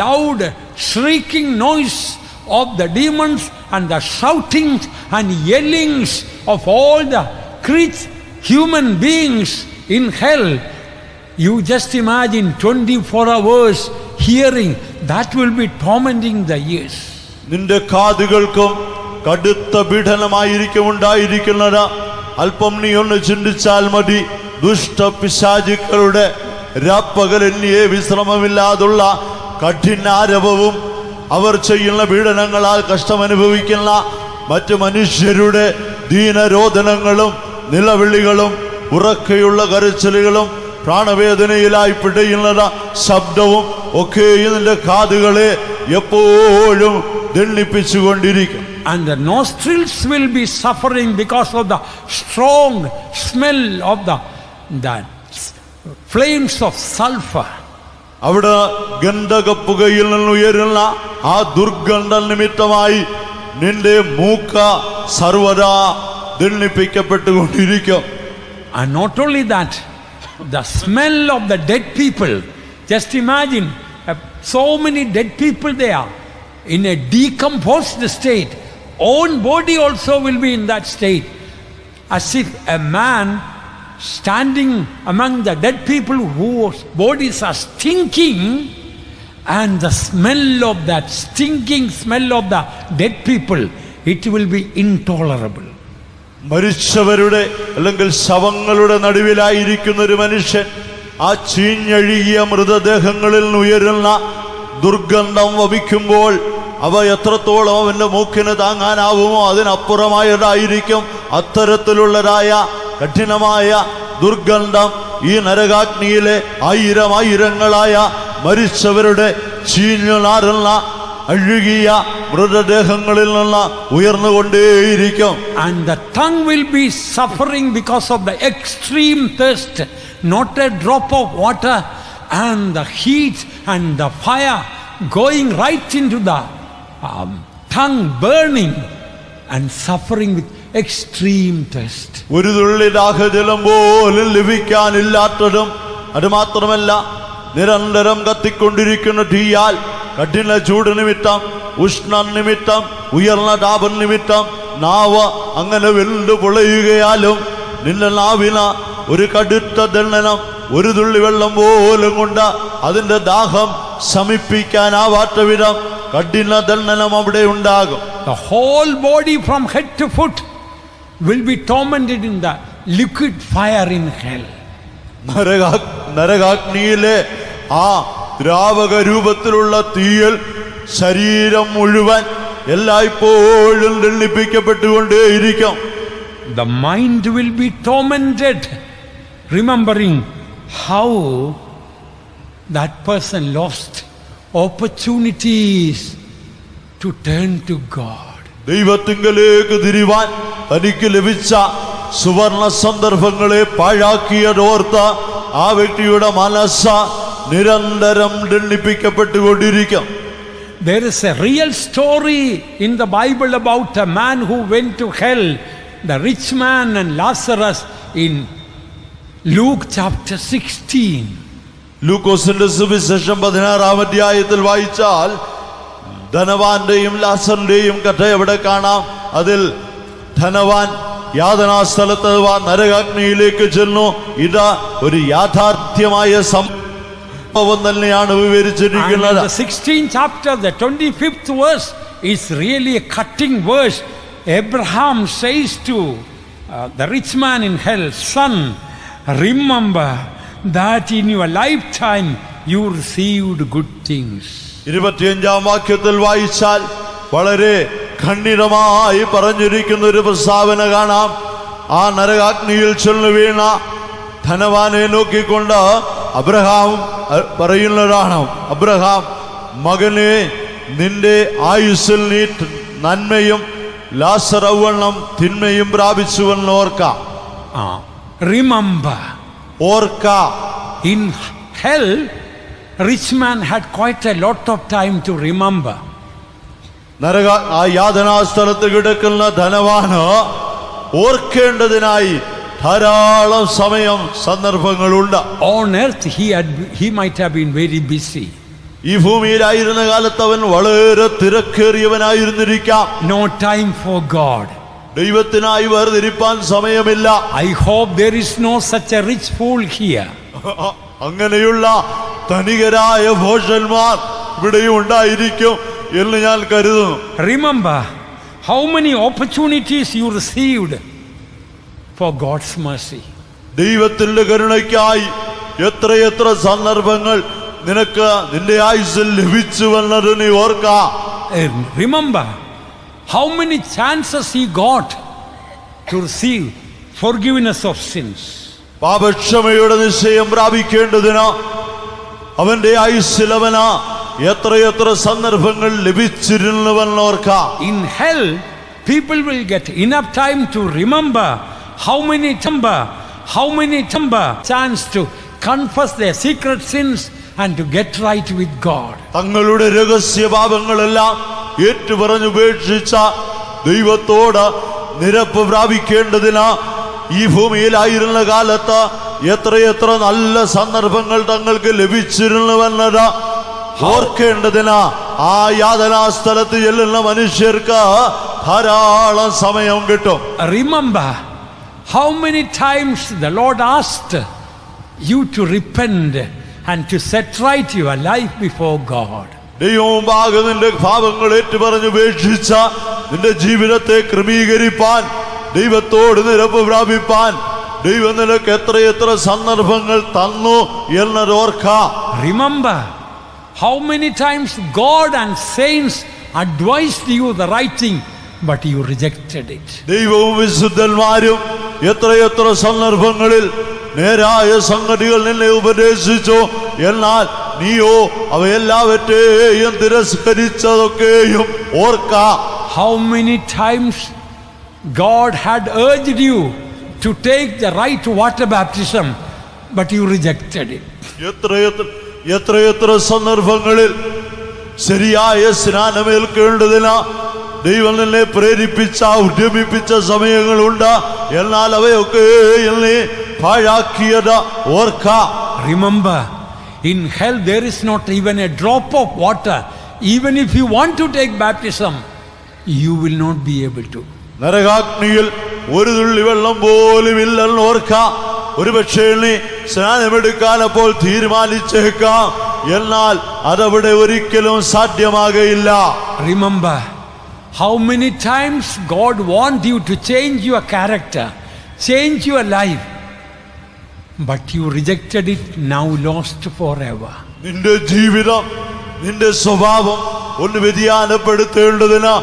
loud shrieking noise of the demons and the shoutings and yellings of all the human beings in hell. You just imagine 24 hours hearing, that will be tormenting the ears. നിന്റെ കാതുകൾക്കും കടുത്ത പീഡനമായിരിക്കും ഉണ്ടായിരിക്കുന്നത്. അല്പം നീ ഒന്ന് ചിന്തിച്ചാൽ മതി. ദുഷ്ടപിശാചുക്കളുടെ രാപ്പകലന്യെ വിശ്രമമില്ലാതുള്ള കഠിനാരവവും അവർ ചെയ്യുന്ന പീഡനങ്ങളാൽ കഷ്ടമനുഭവിക്കുന്ന മറ്റു മനുഷ്യരുടെ ദീനരോധനങ്ങളും നിലവിളികളും ഉറക്കെയുള്ള കരച്ചിലുകളും പ്രാണവേദനയിലായി പിടയുന്നത് ശബ്ദവും ഒക്കെ ഇതിന്റെ കാതുകളെ എപ്പോഴും ദണ്ഡിപ്പിച്ചുകൊണ്ടിരിക്കും. And the nostrils will be suffering because of the strong smell of the flames of sulfur. അവിടെ ഗന്ധകപ്പുകയിൽ നിന്നുയരുന്ന ആ ദുർഗന്ധ നിമിത്തമായി നിന്റെ മൂക്ക സർവദാ ദണ്ഡിപ്പിക്കപ്പെട്ടുകൊണ്ടിരിക്കും. And not only that, the smell of the dead people. Just imagine, so many dead people there. in a decomposed state. Own body also will be in that state. As if a man standing among the dead people whose bodies are stinking, and the smell of that stinking smell of the dead people, it will be intolerable. മരിച്ചവരുടെ അല്ലെങ്കിൽ ശവങ്ങളുടെ നടുവിലായിരിക്കുന്ന ഒരു മനുഷ്യൻ ആ ചീഞ്ഞഴുകിയ മൃതദേഹങ്ങളിൽ നിന്ന് ഉയരുന്ന ദുർഗന്ധം വമിക്കുമ്പോൾ അവ എത്രത്തോളം അവന്റെ മൂക്കിന് താങ്ങാനാവുമോ അതിനപ്പുറമായതായിരിക്കും. അത്തരത്തിലുള്ളതായ കഠിനമായ ദുർഗന്ധം ഈ നരകാഗ്നിയിലെ ആയിരങ്ങളായ മരിച്ചവരുടെ ചീഞ്ഞു നാറുന്ന അഴുകിയ മൃതദേഹങ്ങളിൽ നിന്ന് ഉയർന്നുകൊണ്ടേയിരിക്കും. And the tongue will be suffering because of the extreme thirst, not a drop of water, and the heat and the fire going right into the tongue, burning and suffering with extreme thirst. ഒരു തുള്ളി ദാഹജലം പോലും ലഭിക്കാനില്ലാത്തതും, അതുമാത്രമല്ല നിരന്തരം കത്തിക്കൊണ്ടിരിക്കുന്ന തീയാൽ കഠിന ചൂട് നിമിത്തം, ഉഷ്ണ നിമിത്തം, ഉയർന്ന താപം നിമിത്തം നാവ് അങ്ങനെ വെന്തു പൊളയുകയാലും നിന്റെ നാവിന ഒരു കടുത്ത ദണ്ഡനം, ഒരു തുള്ളി വെള്ളം പോലും കൊണ്ട് അതിന്റെ ദാഹം ശമിപ്പിക്കാനാവാത്ത വിധം കഠിന ദണ്ഡനം അവിടെ ഉണ്ടാകും. The whole body from head to foot will be tormented in the liquid fire in hell. നരകാഗ്നിയിലെ ആ ദ്രാവക രൂപത്തിലുള്ള തീയിൽ ശരീരം മുഴുവൻ എല്ലായ്പ്പോഴും ദണ്ഡിപ്പിക്കപ്പെട്ടുകൊണ്ടേയിരിക്കും. The mind will be tormented, remembering how that person lost opportunities to turn to God. ദൈവത്തിങ്കലേക്ക് തിരിവാൻ തനിക്ക് ലഭിച്ച സുവർണ സന്ദർഭങ്ങളെ പാഴാക്കിയതോർത്ത് ആ വ്യക്തിയുടെ മനസ്സ് നിരന്തരം ദണ്ഡിപ്പിക്കപ്പെട്ടുകൊണ്ടിരിക്കും. There is a real story in the Bible about a man who went to hell, the rich man and Lazarus, in Luke chapter 16. ലൂക്കോസിന്റെ സുവിശേഷം 16-ാം അധ്യായത്തിൽ വായിച്ചാൽ ധനവാന്റെയും ലാസറിന്റെയും കഥ എവിടെ കാണാം. അതിൽ ധനവാൻ യാതനാസ്ഥലത്ത് നരകാഗ്നിയിലേക്ക് ചെന്നു. ഇത് ഒരു യാഥാർത്ഥ്യമായ സംഭവം തന്നെയാണ് വിവരിച്ചിരിക്കുന്നത്. The 16th chapter, the 25th verse is really a cutting verse. Abraham says to the rich man in hell, son, remember that in your lifetime you received good things. 25-ാം വാക്യത്തിൽ വായിച്ചാൽ വളരെ ഖണ്ഡിതമായി പറഞ്ഞിരിക്കുന്ന ഒരു പ്രസ്താവന കാണാം. ആ നരകാഗ്നിയിൽ ചെന്നു വീണ ധനവാനെ നോക്കിക്കൊണ്ട് അബ്രഹാം പറയുന്നതാണ്, അബ്രഹാം മകനെ, നിന്റെ ആയുസ്സിൽ നീ നന്മയും ലാസറവണ്ണം തിന്മയും പ്രാപിച്ചുവെന്ന് ഓർക്കാം. Remember. ഓർക്ക. In hell, rich man had quite a lot of time to remember. ആ യാതനാസ്ഥലത്ത് കിടക്കുന്ന ധനവാന് ഓർക്കേണ്ടതിനായി ധാരാളം സമയം സന്ദർഭങ്ങളുണ്ട്. On earth he might have been very busy. ഈ ഭൂമിയിലായിരുന്ന കാലത്ത് അവൻ വളരെ തിരക്കേറിയവനായിരുന്നിരിക്കാം. No time for God. ദൈവത്തിനായി വേർതിരിപ്പാൻ സമയമില്ല. I hope there is no such a rich fool here. അങ്ങനെയുള്ള ധനികരായ ഭോഷന്മാർ ഇവിടെയും ഉണ്ടായിരിക്കും എന്ന് ഞാൻ കരുതുന്നു. Remember how many opportunities you received for God's mercy. ദൈവത്തിന്റെ കരുണയ്ക്കായി എത്രയെത്ര സന്ദർഭങ്ങൾ നിനക്ക് നിന്റെ ആയുസ്സിൽ ലഭിച്ചുവെന്നത് നീ ഓർക്കാം. Remember how many chances he got to receive forgiveness of sins. പാപക്ഷമയുടെ നിശ്ചയം പ്രാപിക്കേണ്ടതിന് അവന്റെ ആയുസ്സിൽ അവന് എത്രയെത്ര സന്ദർഭങ്ങൾ ലഭിച്ചിരുന്നുവെന്നോർക്കാം. In hell, people will get enough time to remember how many chance to confess their secret sins and to get right with God. തങ്ങളുടെ രഹസ്യ പാപങ്ങളെല്ലാം ഏറ്റുപറഞ്ഞുപേക്ഷിച്ച ദൈവത്തോട് നിരപ്പ് പ്രാപിക്കേണ്ടതിന് ഈ ഭൂമിയിലായിരുന്ന കാലത്ത് എത്രയെത്ര നല്ല സന്ദർഭങ്ങൾ തങ്ങൾക്ക് ലഭിച്ചിരുന്നുവെന്നത് ഓർക്കേണ്ടതിന് ആ യാതനാ സ്ഥലത്ത് ചെല്ലുന്ന മനുഷ്യർക്ക് ധാരാളം സമയം കിട്ടും. Remember how many times the Lord asked you to repent and to set right your life before God. ദൈവമുമ്പാകെ നിന്റെ പാപങ്ങൾ ഏറ്റുപറഞ്ഞ് ഉപേക്ഷിച്ച നിന്റെ ജീവിതത്തെ ക്രമീകരിപ്പാൻ, ദൈവത്തോട് നിരപ്പ് പ്രാപിപ്പാൻ ദൈവം നിനക്ക് എത്രയെത്ര സന്ദർഭങ്ങൾ തന്നു എന്നത് ഓർക്കാം. Remember how many times God and saints advised you the right thing, but you rejected it. ദൈവവും വിശുദ്ധന്മാരും എത്രയെത്ര സന്ദർഭങ്ങളിൽ നേരായ സംഗതികൾ നിന്നെ ഉപദേശിച്ചു, എന്നാൽ നീയോ അവയെല്ലാവറ്റെയും തിരസ്കരിച്ചതൊക്കെയും ഓർക്കാം. How many times God had urged you to take the right water baptism, but you rejected it. എത്രയെത്ര സന്ദർഭങ്ങളിൽ ശരിയായ സ്നാനമേൽക്കേണ്ടതിന് ദൈവം നിന്നെ പ്രേരിപ്പിച്ച ഉദ്യമിപ്പിച്ച സമയങ്ങളുണ്ട്, എന്നാൽ അവയൊക്കെ നീ പാഴാക്കിയത് ഓർക്കാം. Remember, in hell there is not even a drop of water. Even if you want to take baptism, you will not be able to. നരകാഗ്നിയിൽ ഒരു തുള്ളി വെള്ളം പോലും ഇല്ലെന്ന് ഓർക്കാം. ഒരുപക്ഷേ നീ സ്നാനമെടുക്കാൻ അപ്പോൾ തീരുമാനിച്ചേക്കാം, എന്നാൽ അതവിടെ ഒരിക്കലും സാധ്യമാകയില്ല. Remember how many times God wants you to change your character, change your life, but you rejected it, now lost forever. നിന്റെ ജീവിതം, നിന്റെ സ്വഭാവം ഒന്ന് വ്യതിയാനപ്പെടുത്തേണ്ടതിന്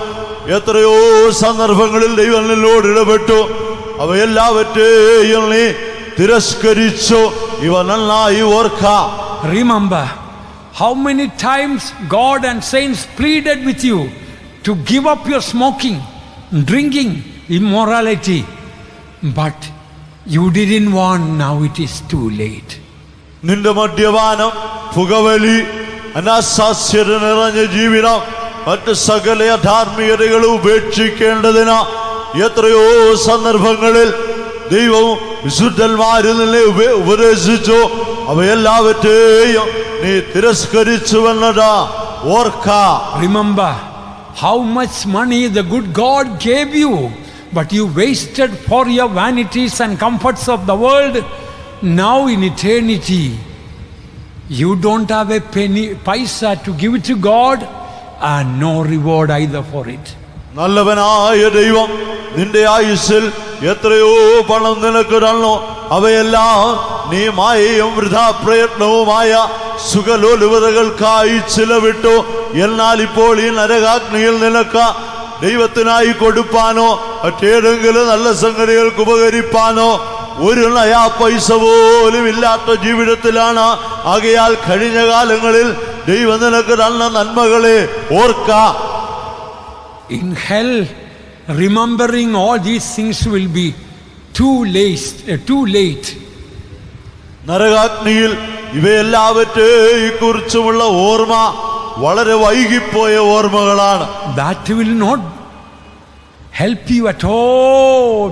എത്രയോ സന്ദർഭങ്ങളിൽ ദൈവം നിന്നോട് ഇടപെട്ടു, അവയെല്ലാവറ്റെയും നീ തിരസ്കരിച്ചു. ഇവ നന്നായി ഓർക്കാം. Remember how many times God and saints pleaded with you to give up your smoking, drinking, immorality, but you didn't want. Now it is too late. നിന്റെ മദ്യപാനം, പുകവലി, അനാശാസ്യത നിറഞ്ഞ ജീവിതം, മറ്റ് സകല ധാർമ്മികതകളും ഉപേക്ഷിക്കേണ്ടതിന് എത്രയോ സന്ദർഭങ്ങളിൽ ദൈവവും വിശുദ്ധന്മാരിൽ നിന്നെ ഉപദേശിച്ചു, അവയെല്ലാവറ്റെയും നീ തിരസ്കരിച്ചുവെന്നത് ഓർക്കാം. Remember how much money the good God gave you, but you wasted for your vanities and comforts of the world. Now in eternity you don't have a penny, paisa to give to God, and no reward either for it. നല്ലവനായ ദൈവം നിന്റെ ആയുസ്സിൽ എത്രയോ പണം നിനക്ക് തന്നു, അവയെല്ലാം നീ മായയും വൃഥാ പ്രയത്നവുമായ സുഖലോലുപതകൾക്കായി ചിലവിട്ടു. എന്നാൽ ഇപ്പോൾ ഈ നരകാഗ്നിയിൽ നിനക്ക് ദൈവത്തിനായി കൊടുപ്പാനോ മറ്റേതെങ്കിലും നല്ല സംഗതികൾക്ക് ഉപകരിപ്പാനോ ഒരു നയാ പൈസ പോലും ഇല്ലാത്ത ജീവിതത്തിലാണ്. ആകയാൽ കഴിഞ്ഞ കാലങ്ങളിൽ ദൈവം നിനക്ക് തന്ന നന്മകളെ ഓർക്കാം. In hell, remembering all these things will be too late. നരകാഗ്നിയിൽ ഇവയെല്ലാവറ്റെയും കുറിച്ചുമുള്ള ഓർമ്മ വളരെ വൈകിപ്പോയ ഓർമ്മകളാണ്. That will not help you at all,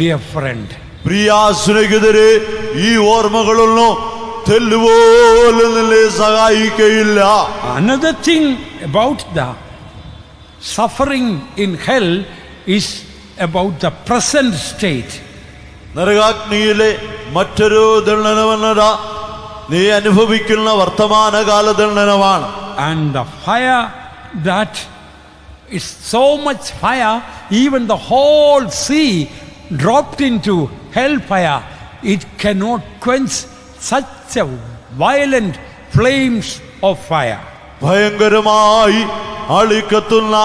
dear friend. പ്രിയ സ്നേഹിതരെ, ഈ ഓർമ്മകളൊന്നും തെല്ലുപോലും നിന്നെ സഹായിക്കയില്ല. Another thing about the suffering in hell is about the present state. നരകാഗ്നിയിലെ മറ്റൊരു ദണ്ഡനമെന്നത് നീ അനുഭവിക്കുന്ന വർത്തമാനകാല ദണ്ഡനമാണ്. And the fire that is so much fire, even the whole sea dropped into hellfire, it cannot quench such a violent flames of fire. ഭയങ്കരമായി ആളിക്കത്തുന്ന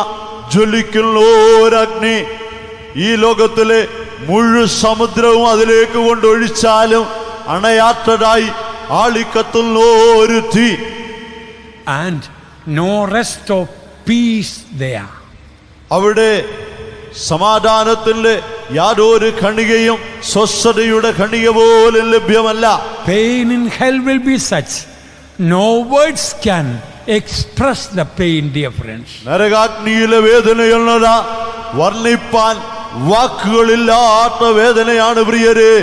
ജ്വലിക്കുന്ന ഒരഗ്നി ഈ ലോകത്തിലെ മുഴുവൻ സമുദ്രവും അതിലേക്ക് കൊണ്ടൊഴിച്ചാലും അണയാത്തതായി ആളിക്കത്തുന്ന ഒരു തീ. And no rest of peace there. അവിടെ സമാധാനത്തിന്റെ യാതൊരു കണികയും സ്വസ്ഥതയുടെ കണിക പോലും ലഭ്യമല്ല. Pain in hell will be such, no words can express the pain, dear friends. നരകാഗ്നിയിലെ വേദനയുള്ളത് വർണ്ണിപ്പാൻ വാക്കുകളില്ലാത്ത വേദനയാണ് പ്രിയരെ.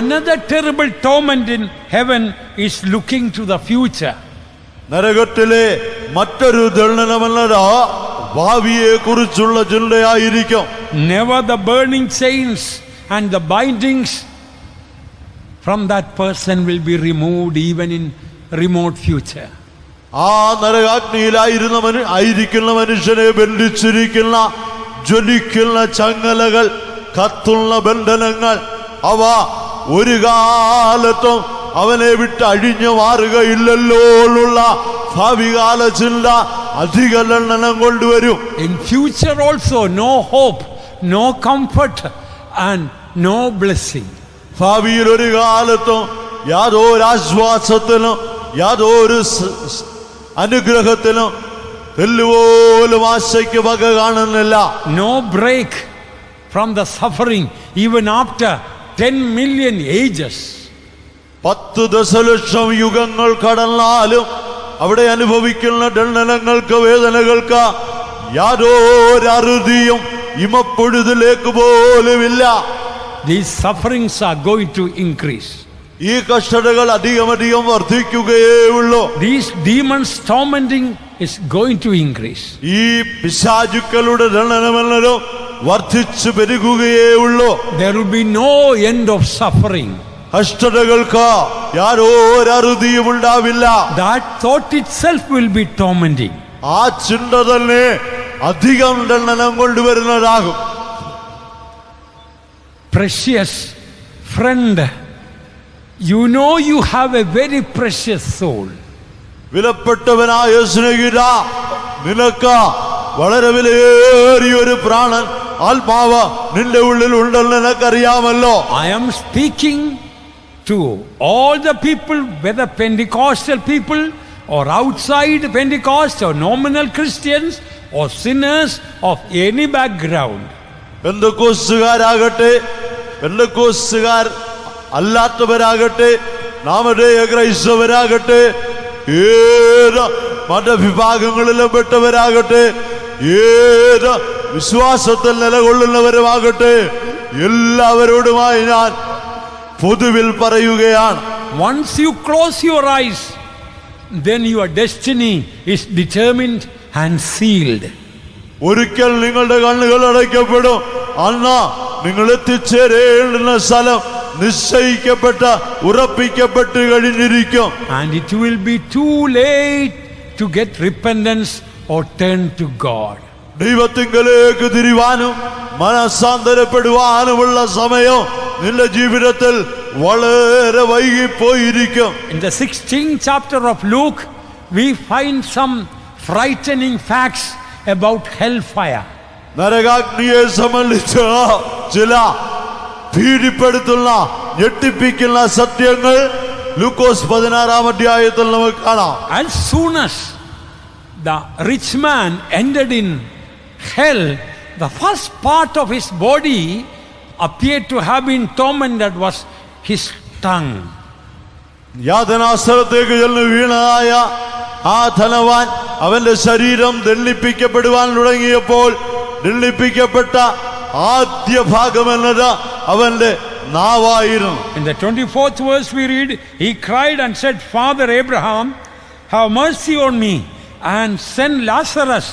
Another terrible torment in heaven is looking to the future. നരകത്തിലെ മറ്റൊരു ദണ്ഡനമല്ലടാ ഭാവിയെ കുറിച്ചുള്ള ചിന്തയായിരിക്കും. Never the burning chains and the bindings from that person will be removed even in remote future. ആ നരകാഗ്നിയിലായിരിക്കുന്ന മനുഷ്യനെ ബന്ധിച്ചിരിക്കുന്ന ജ്വലിക്കുന്ന ചങ്ങലകൾ, കത്തുള്ള ബന്ധനങ്ങൾ, അവ ഒരു കാലത്തും അവനെ വിട്ട് അഴിഞ്ഞു മാറുകയില്ലല്ലോ എന്നുള്ള ഭാവികാല ചിന്ത അധിക ദണ്ഡനം കൊണ്ടുവരും. In future also no hope, no comfort and no blessing. ഭാവിയിൽ ഒരു കാലത്തും യാതൊരു ആശ്വാസത്തിനും യാതൊരു അനുഗ്രഹത്തിനും തെല്ലുപോലും ആശയ്ക്ക് വക കാണുന്നില്ല. No break from the suffering even after 10 million ages. 10 ദശലക്ഷം യുഗങ്ങൾ കടന്നാലും അവിടെ അനുഭവിക്കുന്ന ദണ്ഡനങ്ങൾക്ക്, വേദനകൾക്ക് യാതൊരു അറുതിയും ഇമപ്പൊഴുതിലേക്ക് പോലുമില്ല. These sufferings are going to increase. ഈ കഷ്ടതകൾ അധികമധികം വർദ്ധിക്കുകയേ ഉള്ളൂ. These demons tormenting is going to increase. ഈ പിശാചുക്കളുടെ ദണ്ഡനമെന്നതും വർദ്ധിച്ചു പെരുകുകയേ ഉള്ളൂ. There will be no end of suffering. കഷ്ടതകൾക്ക് യാതൊരു അറുതിയും ഉണ്ടാവില്ല. That thought itself will be tormenting. ആ ചിന്ത തന്നെ അധികം ദണ്ഡനം കൊണ്ടുവരുന്നതാകും. Precious friend, you know you have a very precious soul. വിലപ്പെട്ടവനായ സ്നേഹിത, നിനക്ക് വളരെ വിലയേറിയൊരു പ്രാണൻ, ആത്മാവ് നിന്റെ ഉള്ളിൽ ഉണ്ടെന്ന് നിനക്കറിയാമല്ലോ. I am speaking to all the people, whether Pentecostal people or outside Pentecost or nominal Christians or sinners of any background. പെന്തക്കോസ്തുകാരാകട്ടെ, പെന്തക്കോസ്തുകാർ അല്ലാത്തവരാകട്ടെ, നാമധേയ ക്രൈസ്തവരാകട്ടെ, ഏത് മതവിഭാഗങ്ങളിലും പെട്ടവരാകട്ടെ, ഏത് വിശ്വാസത്തിൽ നിലകൊള്ളുന്നവരുമാകട്ടെ, എല്ലാവരോടുമായി ഞാൻ പൊതുവിൽ പറയുകയാണ്. Once you close your eyes, then your destiny is determined and sealed. ഒരിക്കൽ നിങ്ങളുടെ കണ്ണുകൾ അടയ്ക്കപ്പെടും, അന്ന് നിങ്ങൾ എത്തിച്ചേരേണ്ടുന്ന സ്ഥലം നിശ്ചയിക്കപ്പെട്ട ഉറപ്പിക്കപ്പെട്ട് കഴിഞ്ഞിരിക്കും. And it will be too late to get repentance or turn to God. ദൈവത്തിങ്കലേക്ക് തിരിവാനും മനസ്സാന്തരപ്പെടുവാനുമുള്ള സമയം നിന്റെ ജീവിതത്തിൽ വളരെ വൈകിപ്പോയിരിക്കും. In the 16th chapter of Luke, we find some frightening facts about hellfire. നരകാഗ്നിയെ സംബന്ധിച്ച് ചില ഭീതിപ്പെടുത്തുന്ന ഞെട്ടിപ്പിക്കുന്ന സത്യങ്ങൾ ലൂക്കോസ് 16-ാം അധ്യായത്തിൽ നമുക്ക് കാണാം. As soon as the rich man entered in hell, the first part of his body appeared to have been tormented was his tongue. യാതനാസ്ഥലത്തേക്ക് ചെന്ന് വീണായ ആ ധനവാൻ അവന്റെ ശരീരം ദണ്ഡിപ്പിക്കപ്പെടുവാൻ തുടങ്ങിയപ്പോൾ ദണ്ഡിപ്പിക്കപ്പെട്ട ആദ്യ ഭാഗം എന്നത് അവന്റെ നാവായിരുന്നു. In the 24th verse we read, he cried and said, Father Abraham, have mercy on me and send Lazarus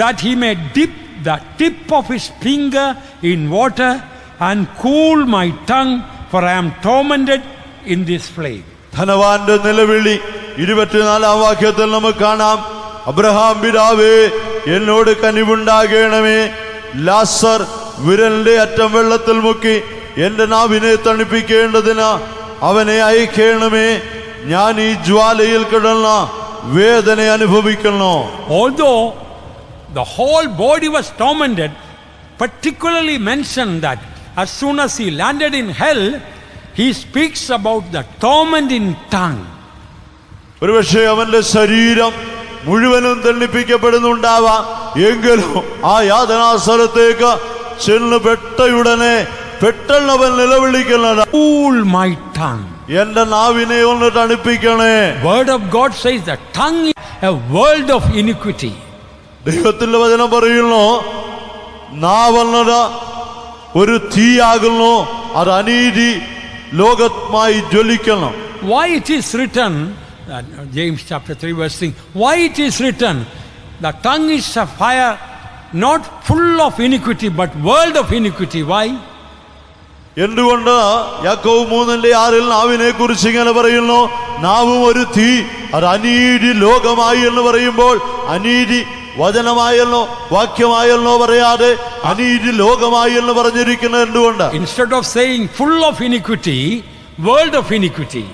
that he may dip the tip of his finger in water and cool my tongue, for I am tormented in this flame. ധനവാന്റെ നിലവിളി 24-ാം വാക്യത്തിൽ നമുക്ക് കാണാം. Abraham പിതാവേ, എന്നോട് കനിവുണ്ടാകണമേ, ലാസർ വിരലിന്റെ അറ്റം വെള്ളത്തിൽ മുക്കി എന്റെ നാവിനെ തണുപ്പിക്കേണ്ടതിന് അവനെ അയക്കണമേ, ഞാൻ ഈ ജ്വാലയിൽ കിടന്ന വേദന അനുഭവിക്കുന്നു. Although the whole body was tormented, particularly mentioned that as soon as he landed in hell, he speaks about the torment in tongue. ഒരുപക്ഷെ അവന്റെ ശരീരം മുഴുവനും ദണ്ഡിപ്പിക്കപ്പെടുന്നുണ്ടാവാം, എങ്കിലും ആ യാതനാസ്ഥലത്തേക്ക് ചെന്ന് പെട്ടയുടനെ പെട്ടെന്നവൻ നിലവിളിക്കുന്നത്, Cool my tongue. എന്റെ നാവിനെ ഒന്ന് തണുപ്പിക്കണേ. Word of God says the tongue is a world of iniquity. ദൈവത്തിന്റെ വചനം പറയുന്നു, നാവെന്നത് ഒരു തീയാകുന്നു, അത് അനീതി ലോകമായി ജ്വലിക്കണം. Why it is written James chapter 3 verse 3. Why it is written, the tongue is a fire, not full of iniquity, but world of iniquity. Why? എന്തുകൊണ്ട് യാക്കോബ് 3:6 നാവിനെ കുറിച്ച് ഇങ്ങനെ പറയുന്നു, നാവും ഒരു തീ, അത് അനീതി ലോകമായി എന്ന് പറയുമ്പോൾ അനീതി വചനമായല്ലോ വാക്യമായല്ലോ പറയാതെ അനീതി ലോകമായി എന്ന് പറഞ്ഞിരിക്കുന്നത് എന്തുകൊണ്ട്? Instead of saying full of iniquity, world of iniquity.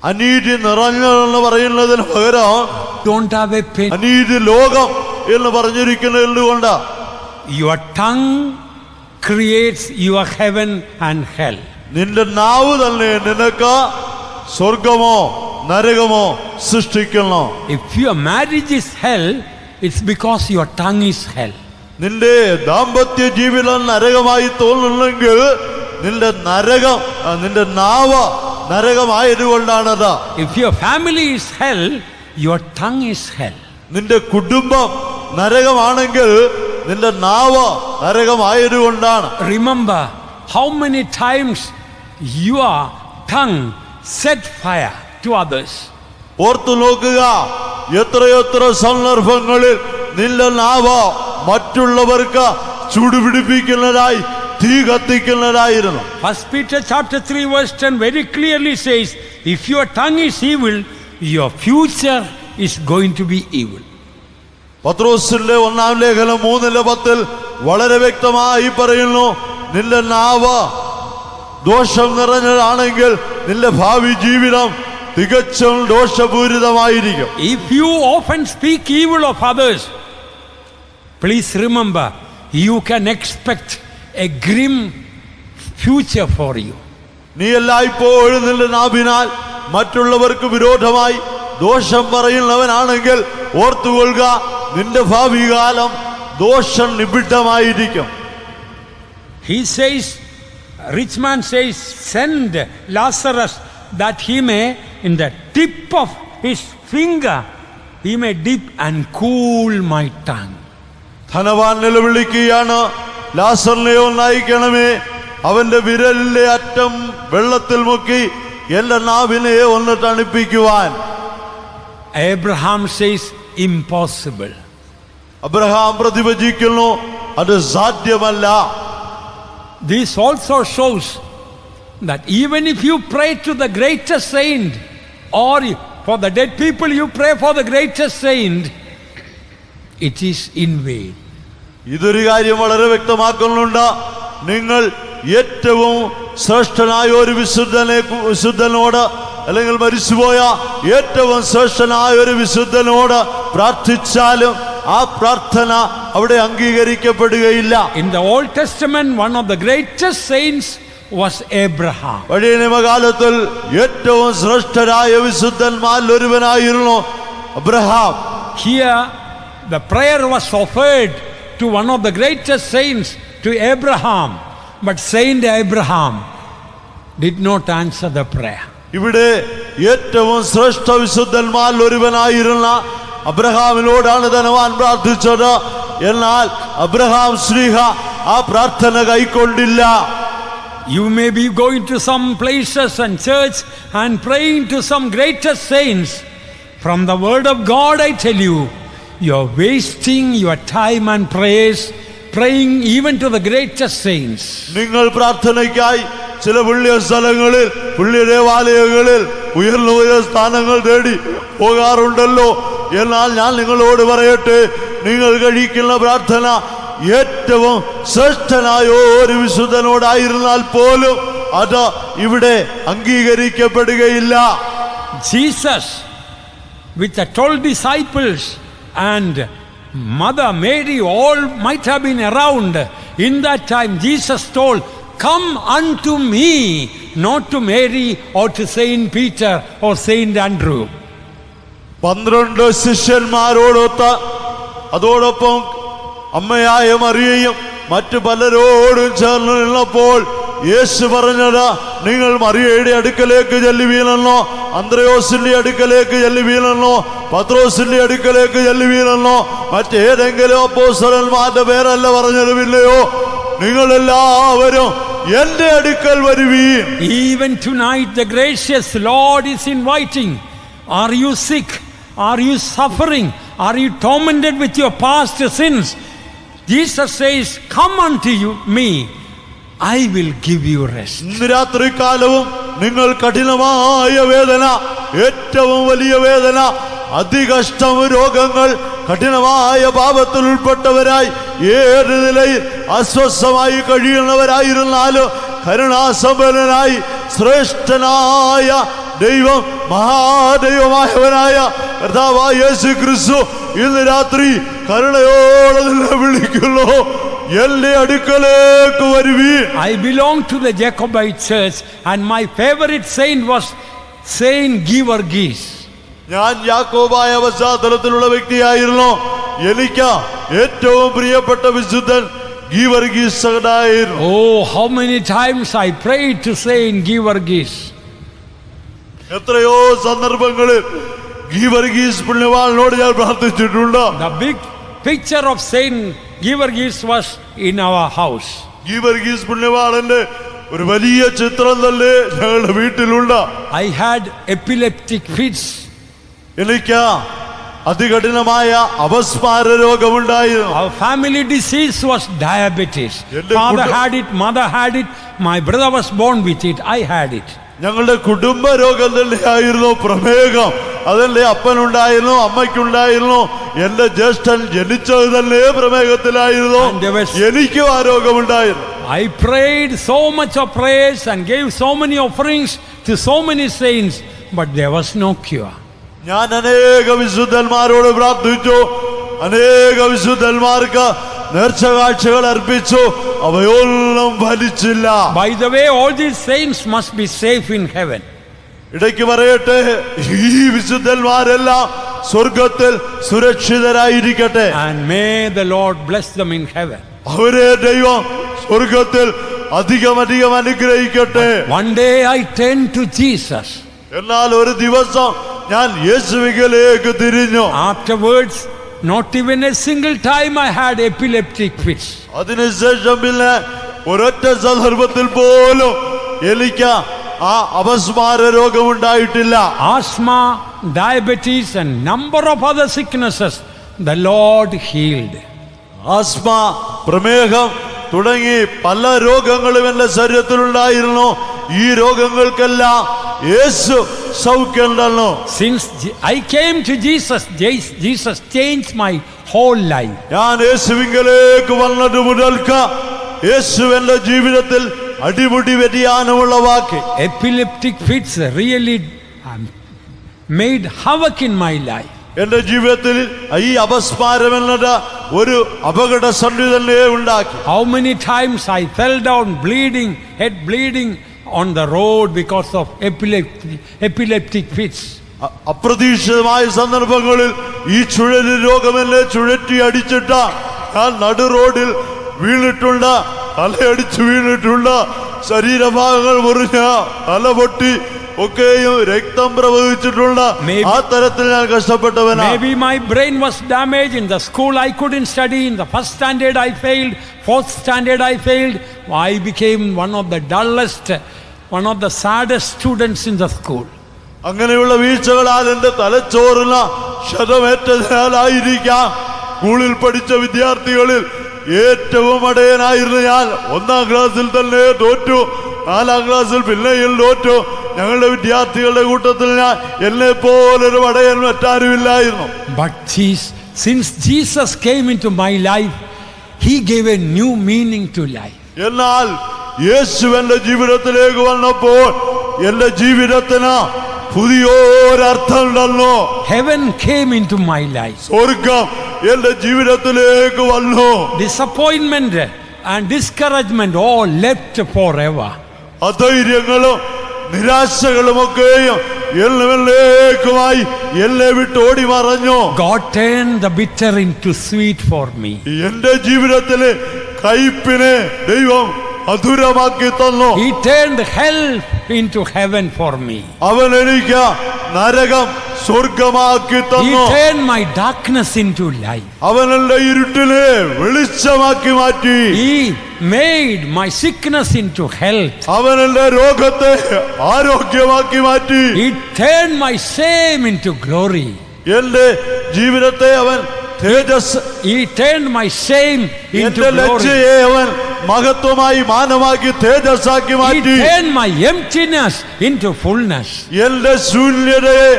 അനീതി നിറഞ്ഞെന്ന് പറയുന്നതിന് പകരം Don't have a pen. അനീതി ലോകം എന്ന് പറഞ്ഞിരിക്കുന്നത് എന്തുകൊണ്ട്? Your tongue creates your heaven and hell. നിന്റെ നാവ് തന്നെ നിനക്ക് സ്വർഗമോ നരകമോ സൃഷ്ടിക്കണം. If your marriage is hell, it's because your tongue is hell. നിന്റെ ദാമ്പത്യ ജീവിതം നരകമായി തോന്നുന്നെങ്കിൽ നിന്റെ നാവ് നരകമായതുകൊണ്ടാണത്. If your family is hell, your tongue is hell. നിന്റെ കുടുംബം നരകമാണെങ്കിൽ നിന്റെ നാവ് നരകമായതുകൊണ്ടാണ്. Remember how many times your tongue set fire to others. ഓർത്തു നോക്കുക, എത്രയെത്ര സന്ദർഭങ്ങളിൽ നിന്റെ നാവ് മറ്റുള്ളവർക്ക് ചൂടുപിടിപ്പിക്കുന്നതായി തീ കത്തിക്കുന്നതായിരുന്നു. 1 Peter chapter 3 verse 10 very clearly says, if your tongue is evil, your future is going to be evil. പത്രോസിന്റെ 1-ാം ലേഖനം 3:10 വളരെ വ്യക്തമായി പറയുന്നു, നിന്റെ നാവ് ദോഷം നിറഞ്ഞതാണെങ്കിൽ നിന്റെ ഭാവി ജീവിതം തികച്ചും ദോഷപൂരിതമായിരിക്കും. If you often speak evil of others, please remember, you can expect a grim future for you. നീ എല്ലായ്പ്പോഴും നിന്റെ നാവിനാൽ മറ്റുള്ളവർക്ക് വിരോധമായി ദോഷം പറയുന്നവനാണെങ്കിൽ ഓർത്തുകൊള്ളുക, നിന്റെ ഭാവി കാലം ദോഷം നിബിഡമായിരിക്കും. He says, rich man says, send Lazarus that he may in the tip of his finger he may dip and cool my tongue. ധനവാൻ നിലവിളിക്കുകയാണ്, ലാസറിനെ ഒന്നയക്കണമേ, അവന്റെ വിരലിലെ അറ്റം വെള്ളത്തിൽ മുക്കി എന്റെ നാവിനെ ഒന്ന് തണുപ്പിക്കുവാൻ. Abraham says, impossible. അബ്രഹാം പ്രതിവചിക്കുന്നു, അത് സാധ്യമല്ല. This also shows that even if you pray to the greatest saint, or for the dead people you pray for the greatest saint, it is in vain. ഇതൊരു കാര്യം വളരെ വ്യക്തമാക്കുന്നുണ്ട്. നിങ്ങൾ ഏറ്റവും ശ്രേഷ്ഠനായ ഒരു വിശുദ്ധനോട് അല്ലെങ്കിൽ മരിച്ചുപോയ ഏറ്റവും ശ്രേഷ്ഠനായ ഒരു വിശുദ്ധനോട് പ്രാർത്ഥിച്ചാലും ആ പ്രാർത്ഥന അവിടെ അംഗീകരിക്കപ്പെടുകയില്ല. In the Old Testament, one of the greatest saints was Abraham. പഴയ നിയമകാലത്തിൽ ഏറ്റവും ശ്രേഷ്ഠരായ വിശുദ്ധന്മാരിൽ ഒരുവനായിരുന്നു Abraham. Here the prayer was offered to one of the greatest saints, to Abraham, but Saint Abraham did not answer the prayer. ഇവിടെ ഏറ്റവും ശ്രേഷ്ഠ വിശുദ്ധന്മാരിൽ ഒരുവനായിരുന്ന അബ്രഹാമിനോടാണ് ധനവാൻ പ്രാർത്ഥിച്ചത്. എന്നാൽ Abraham ശ്രീഹ ആ പ്രാർത്ഥന കൈക്കൊണ്ടില്ല. You may be going to some places and church and praying to some greatest saints. From the word of God I tell you, you're wasting your time and prayers praying even to the greatest saints. നിങ്ങൾ പ്രാർത്ഥനയ്ക്കായി ചില പുണ്യ സ്ഥലങ്ങളിൽ പുണ്യ ദേവാലയങ്ങളിൽ ഉയർന്ന സ്ഥാനങ്ങൾ തേടി പോകാറുണ്ടല്ലോ. എന്നാൽ ഞാൻ നിങ്ങളോട് പറയട്ടെ, നിങ്ങൾ കഴിക്കുന്ന പ്രാർത്ഥന ഏറ്റവും ശ്രേഷ്ഠനായ ഒരു വിശുദ്ധനോടായിരുന്നാൽ പോലും അത് ഇവിടെ അംഗീകരിക്കപ്പെടുകയില്ല. Jesus with the 12 disciples and Mother Mary all might have been around. In that time Jesus told, come unto me, not to Mary or to Saint Peter or Saint Andrew. 12 ശിഷ്യന്മാരോടൊത്ത് അതോടൊപ്പം അമ്മയായ മറിയയും മറ്റു പലരോടും ചേർന്ന് നിന്നപ്പോൾ യേശു പറഞ്ഞത്, നിങ്ങൾ മറിയയുടെ അടുക്കലേക്ക് ചെല്ലുവീനെന്നോ അന്ത്രയോസിന്റെ അടുക്കലേക്ക് ചെല്ലുവീനെന്നോ പത്രോസിന്റെ അടുക്കലേക്ക് ചെല്ലുവീനെന്നോ മറ്റേതെങ്കിലും അപ്പോസ്തലന്മാരുടെ പേരല്ല പറഞ്ഞതുമില്ലയോ, നിങ്ങളെല്ലാവരും എന്റെ അടുക്കൽ വരുവീൻ. Even tonight the gracious Lord is inviting Are you sick? Are you suffering? Are you tormented with your past sins? Jesus says, come unto me, I will give you rest. ഇന്ന് രാത്രികാലവും നിങ്ങൾ കഠിനമായ വേദന, ഏറ്റവും വലിയ വേദന, അതികഷ്ടം, രോഗങ്ങൾ, കഠിനമായ പാപത്തിൽ ഉൾപ്പെട്ടവരായി ഏത് നിലയിൽ അസ്വസ്ഥമായി കഴിയുന്നവരായിരുന്നാലും കരുണാസമ്പന്നനായി ശ്രേഷ്ഠനായ ദൈവം, മഹാദൈവമായവനായ കർത്താവായ യേശു ക്രിസ്തു ഇന്ന് രാത്രി കരുണയോടെ നിന്നെ വിളിക്കുന്നു. എന്റെ അടുക്കലേക്ക് വരുവീൻ. I belong to the Jacobite church and my favorite saint was Saint Georgius. ഞാൻ യാക്കോബായ പശ്ചാത്തലത്തിലുള്ള വ്യക്തിയായിരുന്നു. എനിക്ക് ഏറ്റവും പ്രിയപ്പെട്ട വിശുദ്ധൻ ഗീവർഗീസ് ആയിരുന്നു. Oh, how many times I prayed to Saint Georgius. എത്രയോ സന്ദർഭങ്ങളിൽ ഗീവർഗീസ് പുണ്യവാളനോട് ഞാൻ പ്രാർത്ഥിച്ചിട്ടുണ്ട്. The big picture of Saint Georgius was in our house. Geevarghese പുണ്യവാളന്റെ ഒരു വലിയ ചിത്രം തന്നെ ഞങ്ങളുടെ വീട്ടിലുണ്ട്. I had epileptic fits. എനിക്ക് അതികഠിനമായ അപസ്മാര രോഗമുണ്ടായിരുന്നു. Our family disease was diabetes. എന്റെ Father had it, mother had it, my brother was born with it, I had it. ഞങ്ങളുടെ കുടുംബ രോഗം തന്നെയായിരുന്നു പ്രമേഹം. അതെന്റെ അപ്പനുണ്ടായിരുന്നു, അമ്മയ്ക്കുണ്ടായിരുന്നു, എന്റെ ജ്യേഷ്ഠൻ ജനിച്ചത് തന്നെ പ്രമേഹത്തിലായിരുന്നു. എനിക്കും ആ രോഗമുണ്ടായിരുന്നു. I prayed so much of prayers and gave so many offerings to so many saints, but there was no cure. ഞാൻ അനേക വിശുദ്ധന്മാരോട് പ്രാർത്ഥിച്ചു, അനേക വിശുദ്ധന്മാർക്ക് നേർച്ചകാഴ്ചകൾ അർപ്പിച്ചു, അവയൊന്നും ഫലിച്ചില്ല. By the way, all these saints must be safe in heaven. ഇടയ്ക്ക് പറയട്ടെ, ഈ വിശുദ്ധന്മാരെല്ലാം സ്വർഗത്തിൽ സുരക്ഷിതരായിരിക്കട്ടെ. And may the Lord bless them in heaven. അവരെ ദൈവം സ്വർഗത്തിൽ അധികം അനുഗ്രഹിക്കട്ടെ. One day I turned to Jesus. എന്നാൽ ഒരു ദിവസം ഞാൻ യേശുവിലേക്ക് തിരിഞ്ഞു. Afterwards, not even a single time I had epileptic fits. അതിനുശേഷം പിന്നെ ഒരൊറ്റ സന്ദർഭത്തിൽ പോലും എനിക്ക് ആ അപസ്മാര രോഗമുണ്ടായിട്ടില്ല. Asthma, diabetes and number of other sicknesses the Lord healed. Asthma, പ്രമേഹം തുടങ്ങി പല രോഗങ്ങളും എന്റെ ശരീരത്തിലുണ്ടായിരുന്നു. ഈ രോഗങ്ങൾക്കെല്ലാം യേശു സൗഖ്യം തന്നു. Since I came to Jesus, Jesus changed my whole life. ഞാൻ യേശുവിങ്കലേക്ക് വന്നത് മുതൽക്ക് യേശു എന്റെ ജീവിതത്തിൽ അടിമുടി വ്യതിയാനമുള്ളവാക്കി. Epileptic fits really made havoc in my life. എന്റെ ജീവിതത്തിൽ ഈ അപസ്മാരം എന്നത് ഒരു അപകട സന്ധി തന്നെ ഉണ്ടാക്കി. How many times I fell down bleeding, head bleeding on the road because of epileptic fits. അപ്രതീക്ഷിതമായ സന്ദർഭങ്ങളിൽ ഈ ചുഴലി രോഗം എന്നെ ചുഴറ്റി അടിച്ചിട്ട് ഞാൻ നടു റോഡിൽ വീണിട്ടുണ്ട്, തലയടിച്ച് വീണിട്ടുണ്ട്, ശരീരഭാഗങ്ങൾ മുറിഞ്ഞ തല പൊട്ടി ഒക്കെയും രക്തം പ്രവഹിച്ചിട്ടുണ്ട്. ആ തരത്തിൽ ഞാൻ കഷ്ടപ്പെട്ടവനാണ്. Maybe my brain was damaged. In the school I couldn't study. In the first standard I failed. Fourth standard I failed. I became one of the dullest, one of the saddest students in the school. അങ്ങനെയുള്ള വീഴ്ചകളാൽ എന്റെ തലച്ചോറിന് ക്ഷതമേറ്റതിനാലായിരിക്കാം സ്കൂളിൽ പഠിച്ച വിദ്യാർത്ഥികളിൽ ഏറ്റവും അടയനായിരുന്നു ഞാൻ. 1ാം ക്ലാസ്സിൽ തന്നെ തോറ്റു, 4ാം ക്ലാസ്സിൽ പിന്നെയും തോറ്റു. ഞങ്ങളുടെ വിദ്യാർത്ഥികളുടെ കൂട്ടത്തിൽ ഞാൻ എന്നെ പോലൊരു അടയൻ മറ്റാരുമില്ലായിരുന്നു. But since Jesus came into my life, he gave a new meaning to life. എന്നാൽ യേശു എന്റെ ജീവിതത്തിലേക്ക് വന്നപ്പോൾ എന്റെ ജീവിതത്തിന് പുതിയൊരർത്ഥം തന്നു. Heaven came into my life. സ്വർഗം എന്റെ ജീവിതത്തിലേക്ക് വന്നു. Disappointment and discouragement all left forever. അധൈര്യങ്ങളും നിരാശകളുമൊക്കെയും എന്നേക്കുമായി എന്നെ വിട്ട് ഓടി മറഞ്ഞു. God turned the bitter into sweet for me. എന്റെ ജീവിതത്തിലെ കയ്പിനെ ദൈവം മധുരമാക്കി തന്നു. He turned hell into heaven for me. അവൻ എനിക്ക് നരകം സ്വർഗമാക്കി He തന്നു. turned my darkness into light. അവൻ എന്റെ ഇരുട്ടിനെ വെളിച്ചമാക്കി മാറ്റി. He made my sickness into health. അവൻ എന്റെ രോഗത്തെ ആരോഗ്യമാക്കി മാറ്റി. He turned my shame into glory. എന്റെ ജീവിതത്തെ അവൻ തേജസ്, He turned my shame into എന്റെ glory. ലജ്ജയെ അവൻ മഹത്വമായി മാനമാക്കി തേജസ്സാക്കി He മാറ്റി. turned my emptiness into fullness. എന്റെ ശൂന്യതയെ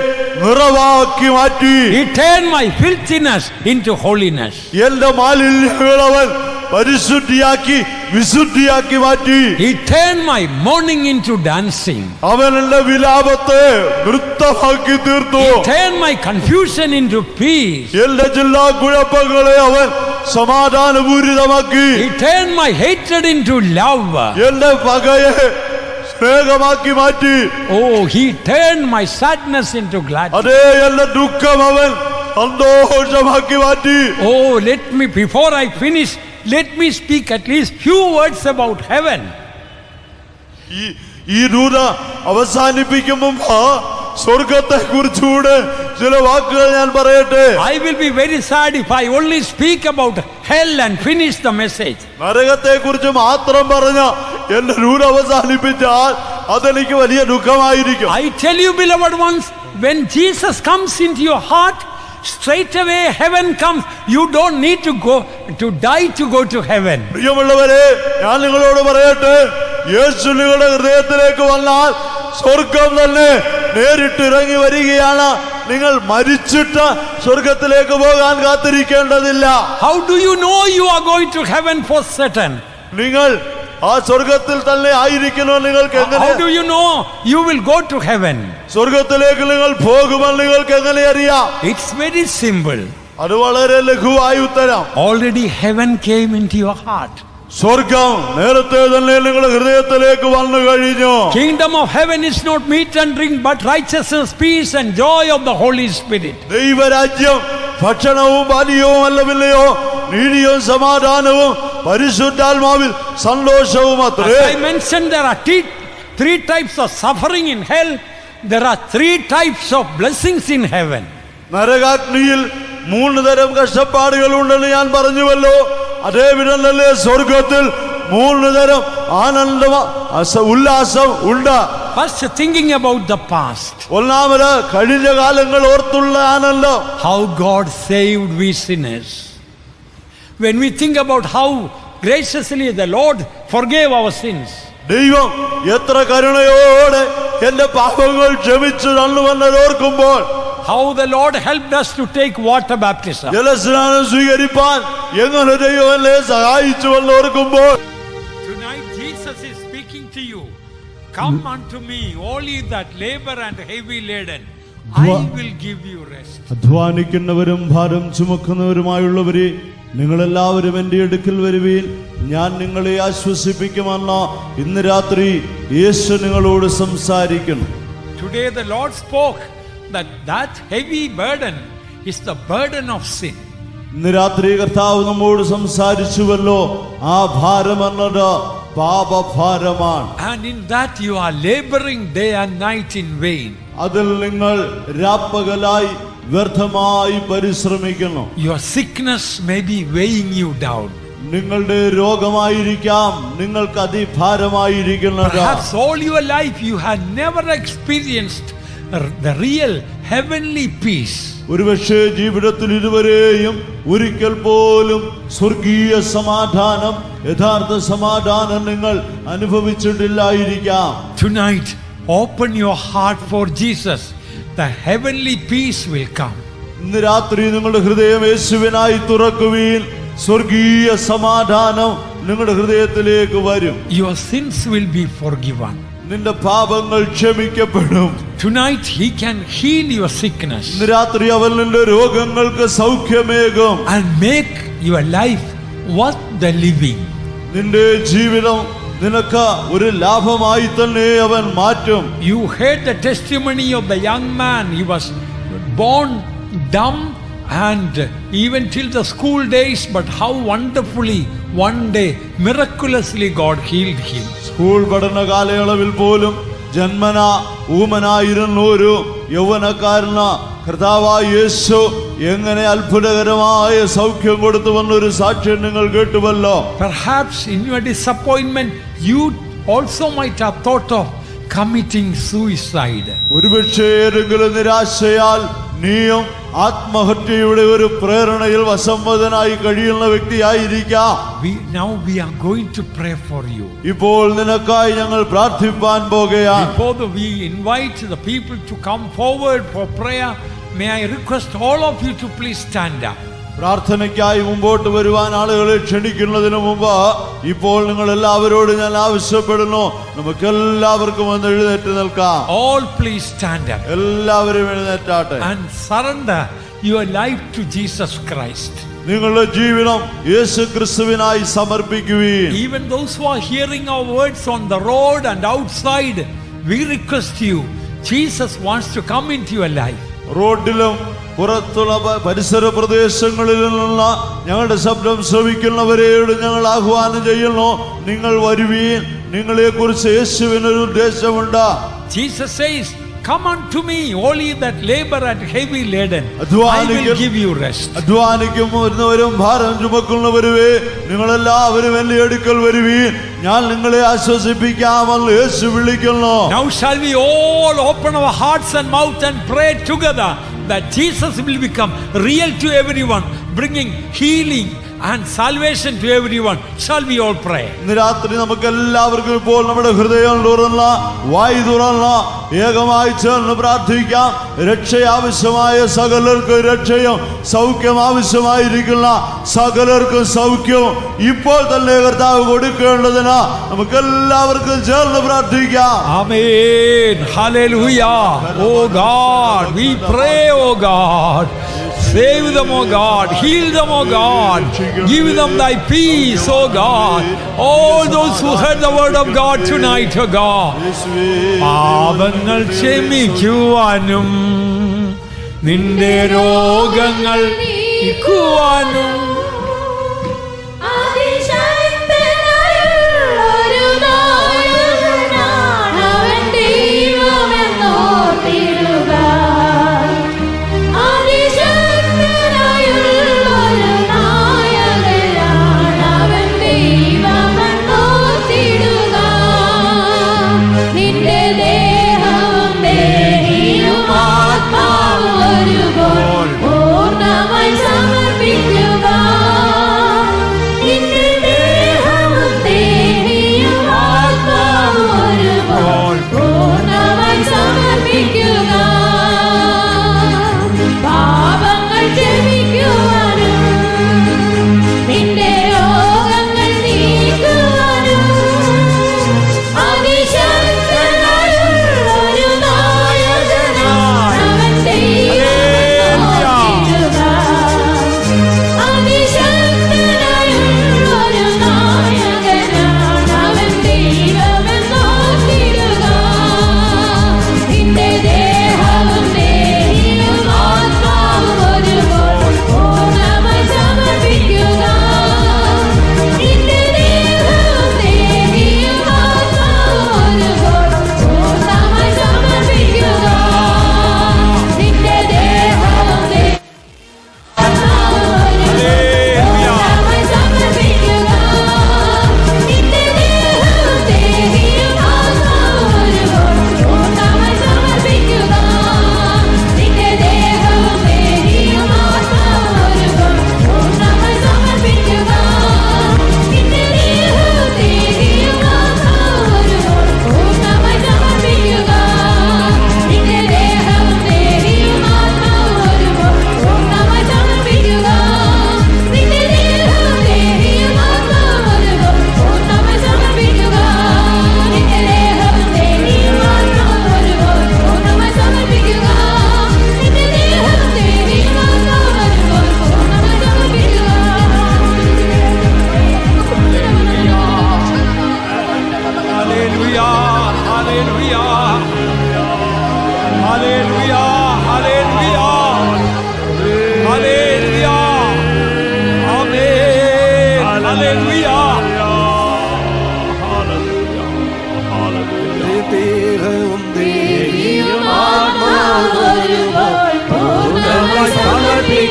നിറവാക്കി മാറ്റി. He turned my filthiness into holiness. എന്റെ മാലിന്യങ്ങൾ അവൻ പരിശുദ്ധിയാക്കി വിശുദ്ധിയാക്കി മാറ്റി. He turned my mourning into dancing. അവൻ എന്റെ വിലാപത്തെ നൃത്തമാക്കി തീർത്തു. He turned my confusion into peace. എന്റെ ജില്ലാ കുഴപ്പങ്ങളെ അവൻ സമാധാനപൂരിതമാക്കി. He turned my hatred into love. എന്റെ പകയെ സ്നേഹമാക്കി മാറ്റി. Oh, he turned my sadness into gladness. അതേ എന്റെ ദുഃഖം അവൻ സന്തോഷമാക്കി മാറ്റി. Oh, before I finish, let me speak at least few words about heaven. ഈ ദൂത അവസാനിപ്പിക്കും മുമ്പ് സ്വർഗത്തെ കുറിച്ചുകൂടെ ചില വാക്കുകൾ ഞാൻ പറയട്ടെ. I will be very sad if I only speak about hell and finish the message. നരകത്തെ കുറിച്ച് മാത്രം പറഞ്ഞ എന്റെ ദൂത അവസാനിപ്പിച്ചാൽ അതെനിക്ക് വലിയ ദുഃഖമായിരിക്കും. I tell you, beloved ones, when Jesus comes into your heart, straight away heaven comes. You don't need to go to die to go to heaven. പ്രിയമുള്ളവരെ, ഞാൻ നിങ്ങളോട് പറയട്ടെ, യേശു നിങ്ങളുടെ ഹൃദയത്തിലേക്ക് വന്നാൽ സ്വർഗം തന്നെ നേരിട്ട് ഇറങ്ങി വരികയാണ്. നിങ്ങൾ മരിച്ചിട്ട് സ്വർഗത്തിലേക്ക് പോകാൻ കാത്തിരിക്കേണ്ടതില്ല. How do you know you are going to heaven for certain? നിങ്ങൾ ആ സ്വർഗത്തിൽ തന്നെ ആയിരിക്കുന്നു. നിങ്ങൾക്ക് എങ്ങനെ, How do you know you will go to heaven? സ്വർഗത്തിലേക്ക് നിങ്ങൾ പോകുമെന്ന് നിങ്ങൾക്ക് എങ്ങനെ അറിയാം? It's very simple. അത് വളരെ ലഘുവായ ഉത്തരം. Already heaven came into your heart. സ്വർഗം നേരത്തെ തന്നെ നിങ്ങളുടെ ഹൃദയത്തിലേക്ക് വന്നു കഴിഞ്ഞു. Kingdom of heaven is not meat and drink, but righteousness, peace and joy of the Holy Spirit. ദൈവരാജ്യം ഭക്ഷണവും പാനീയവും അല്ലവില്ലയോ, നീതിയും സമാധാനവും പരിശുദ്ധാത്മാവിൽ സന്തോഷവും അത്രേ. As I mentioned, there are three types of suffering in hell. There are 3 types of blessings in heaven. നരകാഗ്നിയിൽ 3 തരം കഷ്ടപ്പാടുകൾ ഉണ്ടെന്ന് ഞാൻ പറഞ്ഞുവല്ലോ. അതേ വിധം തന്നെ സ്വർഗത്തിൽ 3 തരം ആനന്ദം ഉല്ലാസം ഉണ്ട്. First, thinking about the past. ഒന്നാമത് കഴിഞ്ഞ കാലങ്ങൾ ഓർത്തുള്ള ആനന്ദം. How God saved we sinners. When we think about how graciously the Lord forgave our sins. ദൈവം എത്ര കരുണയോടെ എന്റെ പാപങ്ങൾ ക്ഷമിച്ചു തന്നുവെന്നത് ഓർക്കുമ്പോൾ, How the Lord helped us to take water baptism. ജലസ്നാനം സ്വീകരിപ്പാൻ എങ്ങനെ ദൈവം എന്നെ സഹായിച്ചുവെന്ന് ഓർക്കുമ്പോൾ, Tonight Jesus is speaking to you. Come unto me, all ye that labor and heavy laden, I will give you rest. അധ്വാനിക്കുന്നവരും ഭാരം ചുമക്കുന്നവരുമായുള്ളവരെ, നിങ്ങളെല്ലാവരും എൻ്റെ അടുക്കൽ വരുവീൻ, ഞാൻ നിങ്ങളെ ആശ്വസിപ്പിക്കുമെന്ന് ഇന്ന് രാത്രി യേശു നിങ്ങളോട് സംസാരിക്കുന്നു. Today the Lord spoke that heavy burden is the burden of sin. ഇന്ന് രാത്രി കർത്താവ് നമ്മോട് സംസാരിച്ചുവല്ലോ, ആ ഭാരം എന്നത് പാപഭാരമാണ്. And in that you are laboring day and night in vain. അതിൽ നിങ്ങൾ രാപ്പകലായി വ്യർത്ഥമായി പരിശ്രമിക്കുന്നു. Your sickness may be weighing you down. നിങ്ങളുടെ രോഗമായിരിക്കാം നിങ്ങൾക്ക് അതിഭാരമായിരിക്കുന്നത്. Perhaps all your life you have never experienced the real heavenly peace. ഒരുപക്ഷേ ജീവിതത്തിൽ ഇതുവരെയും ഒരിക്കൽ പോലും സ്വർഗീയ സമാധാനം, യഥാർത്ഥ സമാധാനം നിങ്ങൾ അനുഭവിച്ചിട്ടില്ലായിരിക്കാം. Tonight, open your heart for Jesus. The heavenly peace will come. ഇന്ന് രാത്രി നിങ്ങളുടെ ഹൃദയം യേശുവിനായി തുറക്കുവീൻ. സ്വർഗീയ സമാധാനം നിങ്ങളുടെ ഹൃദയത്തിലേക്ക് വരും. Your sins will be forgiven. നിന്റെ പാപങ്ങൾ ക്ഷമിക്കപ്പെടും. Tonight he can heal your sickness ഇന്ന് രാത്രി അവൻ നിന്റെ രോഗങ്ങൾക്ക് സൗഖ്യമേകും. and make your life worth the living. നിന്റെ ജീവിതം നിനക്ക് ഒരു ലാഭമായി തന്നെ അവൻ മാറ്റും. You heard the testimony of the young man. He was born dumb and even till the school days, but how wonderfully one day miraculously God healed him. School പഠന കാലയളവിൽ പോലും ജന്മന ഊമനായിരുന്ന ഒരു യൗവനക്കാരന് കർത്താവായ യേശു എങ്ങനെ അത്ഭുതകരമായ സൗഖ്യം കൊടുത്തുവെന്നൊരു സാക്ഷ്യം നിങ്ങൾ കേട്ടുവല്ലോ. Perhaps in your disappointment you also might have thought of committing suicide. ഒരുപക്ഷേ ഏതെങ്കിലും നിരാശയാൽ നീയും ആത്മഹത്യയുടെ ഒരു പ്രേരണയിൽ വസംവദനായി കഴിയുന്ന വ്യക്തിയായിരിക്കാം. Now we are going to pray for you. ഇപ്പോൾ നിനക്കായി ഞങ്ങൾ പ്രാർത്ഥിപ്പാൻ പോകുകയാണ്. Before we invite the people to come forward for prayer, may I request all of you to please stand up. പ്രാർത്ഥനയ്ക്കായി മുമ്പോട്ട് വരുവാൻ ആളുകളെ ക്ഷണിക്കുന്നതിന് മുമ്പ് ഇപ്പോൾ നിങ്ങൾ എല്ലാവരോടും ഞാൻ ആവശ്യപ്പെടുന്നു, നമുക്ക് എല്ലാവർക്കും ഒന്ന് എഴുന്നേറ്റ് നിൽക്കാം. All please stand up. എല്ലാവരും എഴുന്നേറ്റാട്ടെ. And surrender your life to Jesus Christ. നിങ്ങളുടെ ജീവിതം യേശു ക്രിസ്തുവിനായി സമർപ്പിക്കുവീൻ. Even those who are hearing our words on the road and outside, we request you, Jesus wants to come into your life. റോഡിലും പുറത്തുള്ള പരിസര പ്രദേശങ്ങളിൽ നിന്നുള്ള ഞങ്ങളുടെ ശബ്ദം ശ്രവിക്കുന്നവരെയോട് ഞങ്ങൾ ആഹ്വാനം ചെയ്യുന്നു, നിങ്ങൾ വരുവീൻ. നിങ്ങളെ കുറിച്ച് യേശുവിനൊരു ഉദ്ദേശമുണ്ട്. Jesus says, come unto me, all ye that labor and heavy laden, I will give you rest. അധ്വാനിക്കും വരുന്നവരും ഭാരം ചുമക്കുന്നവരുവേ, നിങ്ങളെല്ലാവരും എന്റെ അടുക്കൽ വരുവീൻ, ഞാൻ നിങ്ങളെ ആശ്വസിപ്പിക്കാമെന്ന് യേശു വിളിക്കുന്നു. Now shall we all open our hearts and mouth and pray together that Jesus will become real to everyone, bringing healing and salvation to everyone. Shall we all pray? ഇന്ന് രാത്രി നമുക്ക് എല്ലാവർക്കും ഇപ്പോൾ നമ്മുടെ ഹൃദയം തുറന്ന വായ് തുറന്ന ഏകമായി ചേർന്ന് പ്രാർത്ഥിക്കാം. രക്ഷ ആവശ്യമായ സകലർക്കും രക്ഷയും സൗഖ്യം ആവശ്യമായിരിക്കുന്ന സകലർക്കും സൗഖ്യവും ഇപ്പോൾ തന്നെ കർത്താവ് കൊടുക്കേണ്ടതിന് നമുക്ക് എല്ലാവർക്കും ചേർന്ന് പ്രാർത്ഥിക്കാം. Amen. Hallelujah. Oh God, we pray, oh God. Save them, oh God. Heal them, oh God. Give them thy peace, oh God. All those who heard the word of God tonight, oh God. പാപങ്ങൾ ക്ഷമിക്കുവാനും നിന്റെ രോഗങ്ങൾ നീക്കുവാനും പൂർണ്ണമായി സമർപ്പിക്കുക.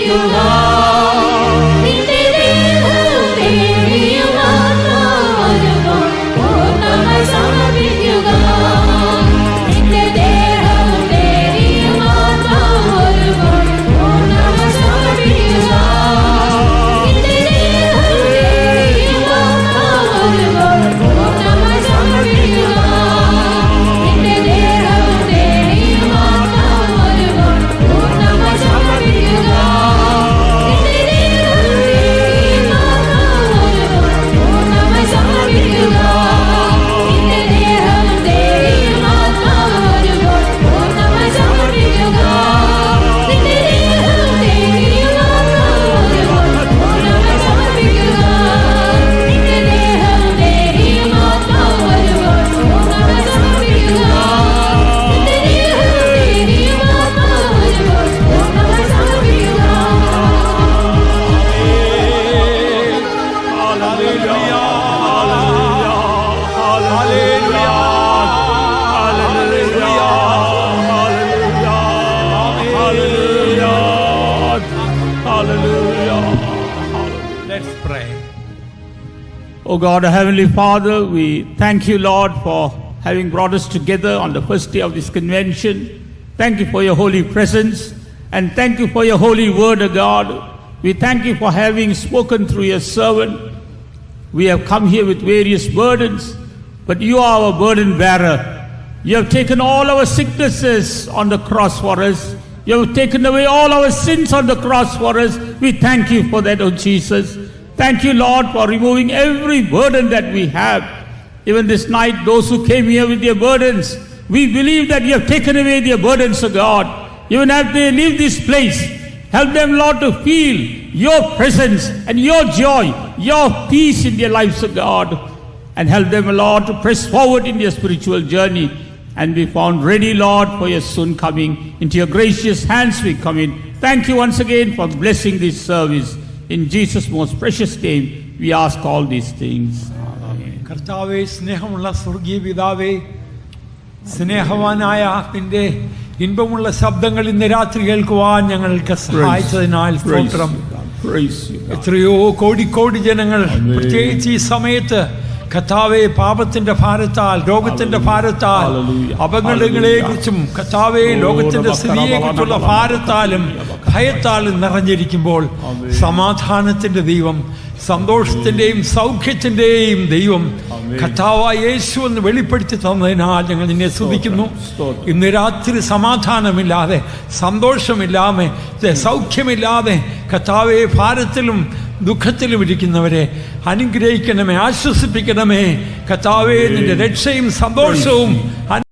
സമർപ്പിക്കുക. നിന്റെ ദേഹവും ദേഹിയും ആത്മാവും പൂർണ്ണമായി സമർപ്പിക്കുക. നിന്റെ ദേഹവും ദേഹിയും ആത്മാവും പൂർണ്ണമായി സമർപ്പിക്കുക. നിന്റെ ദേഹവും ദേഹിയും ആത്മാവും പൂർണ്ണമായി സമർപ്പിക്കുക. നിന്റെ ദേഹവും ദേഹിയും ആത്മാവും പൂർണ്ണമായി സമർപ്പിക്കുക. നിന്റെ ദേഹവും ദേഹിയും ആത്മാവും പൂർണ്ണമായി സമർപ്പിക്കുക. നിന്റെ ദേഹവും ദേഹിയും ആത്മാവും പൂർണ്ണമായി സമർപ്പിക്കുക. നിന്റെ ദേഹവും ദേഹിയും ആത്മാവും പൂർണ്ണമായി സമർപ്പിക്കുക. നിന്റെ ദേഹവും ദേഹിയും ആത്മാവും പൂർണ്ണമായി സമർപ്പിക്കുക. നിന്റെ ദേഹവും ദേഹിയും ആത്മാവും പൂർണ്ണമായി സമർപ്പിക്കുക. Let's pray. Oh God, our Heavenly Father, we thank you, Lord, for having brought us together on the first day of this convention. Thank you for your holy presence, and thank you for your holy word, O God. We thank you for having spoken through your servant. We have come here with various burdens, but you are our burden bearer. You have taken all our sicknesses on the cross for us. You have taken away all our sins on the cross for us. We thank you for that, O Jesus. Thank you, Lord, for removing every burden that we have. Even this night, those who came here with their burdens, we believe that you have taken away their burdens, O God. Even as they leave this place, help them, Lord, to feel your presence and your joy, your peace in their lives, O God. And help them, Lord, to press forward in their spiritual journey and be found ready, Lord, for your soon coming. Into your gracious hands we come in. Thank you once again for blessing this service. In Jesus' most precious name, we ask all these things. കർത്താവേ, സ്നേഹമുള്ള സ്വർഗീയ പിതാവേ, സ്നേഹവാനായ നിന്റെ ഇൻപമുള്ള ശബ്ദങ്ങൾ ഇന്ന് രാത്രി കേൾക്കുവാൻ ഞങ്ങൾക്ക് സഹായിച്ചതിനാൽ സ്തോത്രം. Praise you, God. എത്രയോ കോടിക്കോടി ജനങ്ങൾ പ്രത്യേകിച്ച് ഈ സമയത്ത് കർത്താവേ പാപത്തിന്റെ ഭാരത്താൽ, രോഗത്തിന്റെ ഭാരത്താൽ, അപകടങ്ങളെ കുറിച്ചും കർത്താവേ ലോകത്തിന്റെ സ്ഥിതിയെ കുറിച്ചുള്ള ഭാരത്താലും ഭയത്താലും നിറഞ്ഞിരിക്കുമ്പോൾ സമാധാനത്തിന്റെ ദൈവം, സന്തോഷത്തിന്റെയും സൗഖ്യത്തിന്റെയും ദൈവം കർത്താവായ യേശു എന്ന് വെളിപ്പെടുത്തി തന്നതിനാൽ ഞങ്ങൾ നിന്നെ സ്തുതിക്കുന്നു. ഇന്ന് രാത്രി സമാധാനമില്ലാതെ, സന്തോഷമില്ലാതെ, സൗഖ്യമില്ലാതെ കർത്താവെ ഭാരത്തിലും ദുഃഖത്തിലും ഇരിക്കുന്നവരെ അനുഗ്രഹിക്കണമേ, ആശ്വസിപ്പിക്കണമേ കർത്താവേ. നിന്റെ രക്ഷയും സന്തോഷവും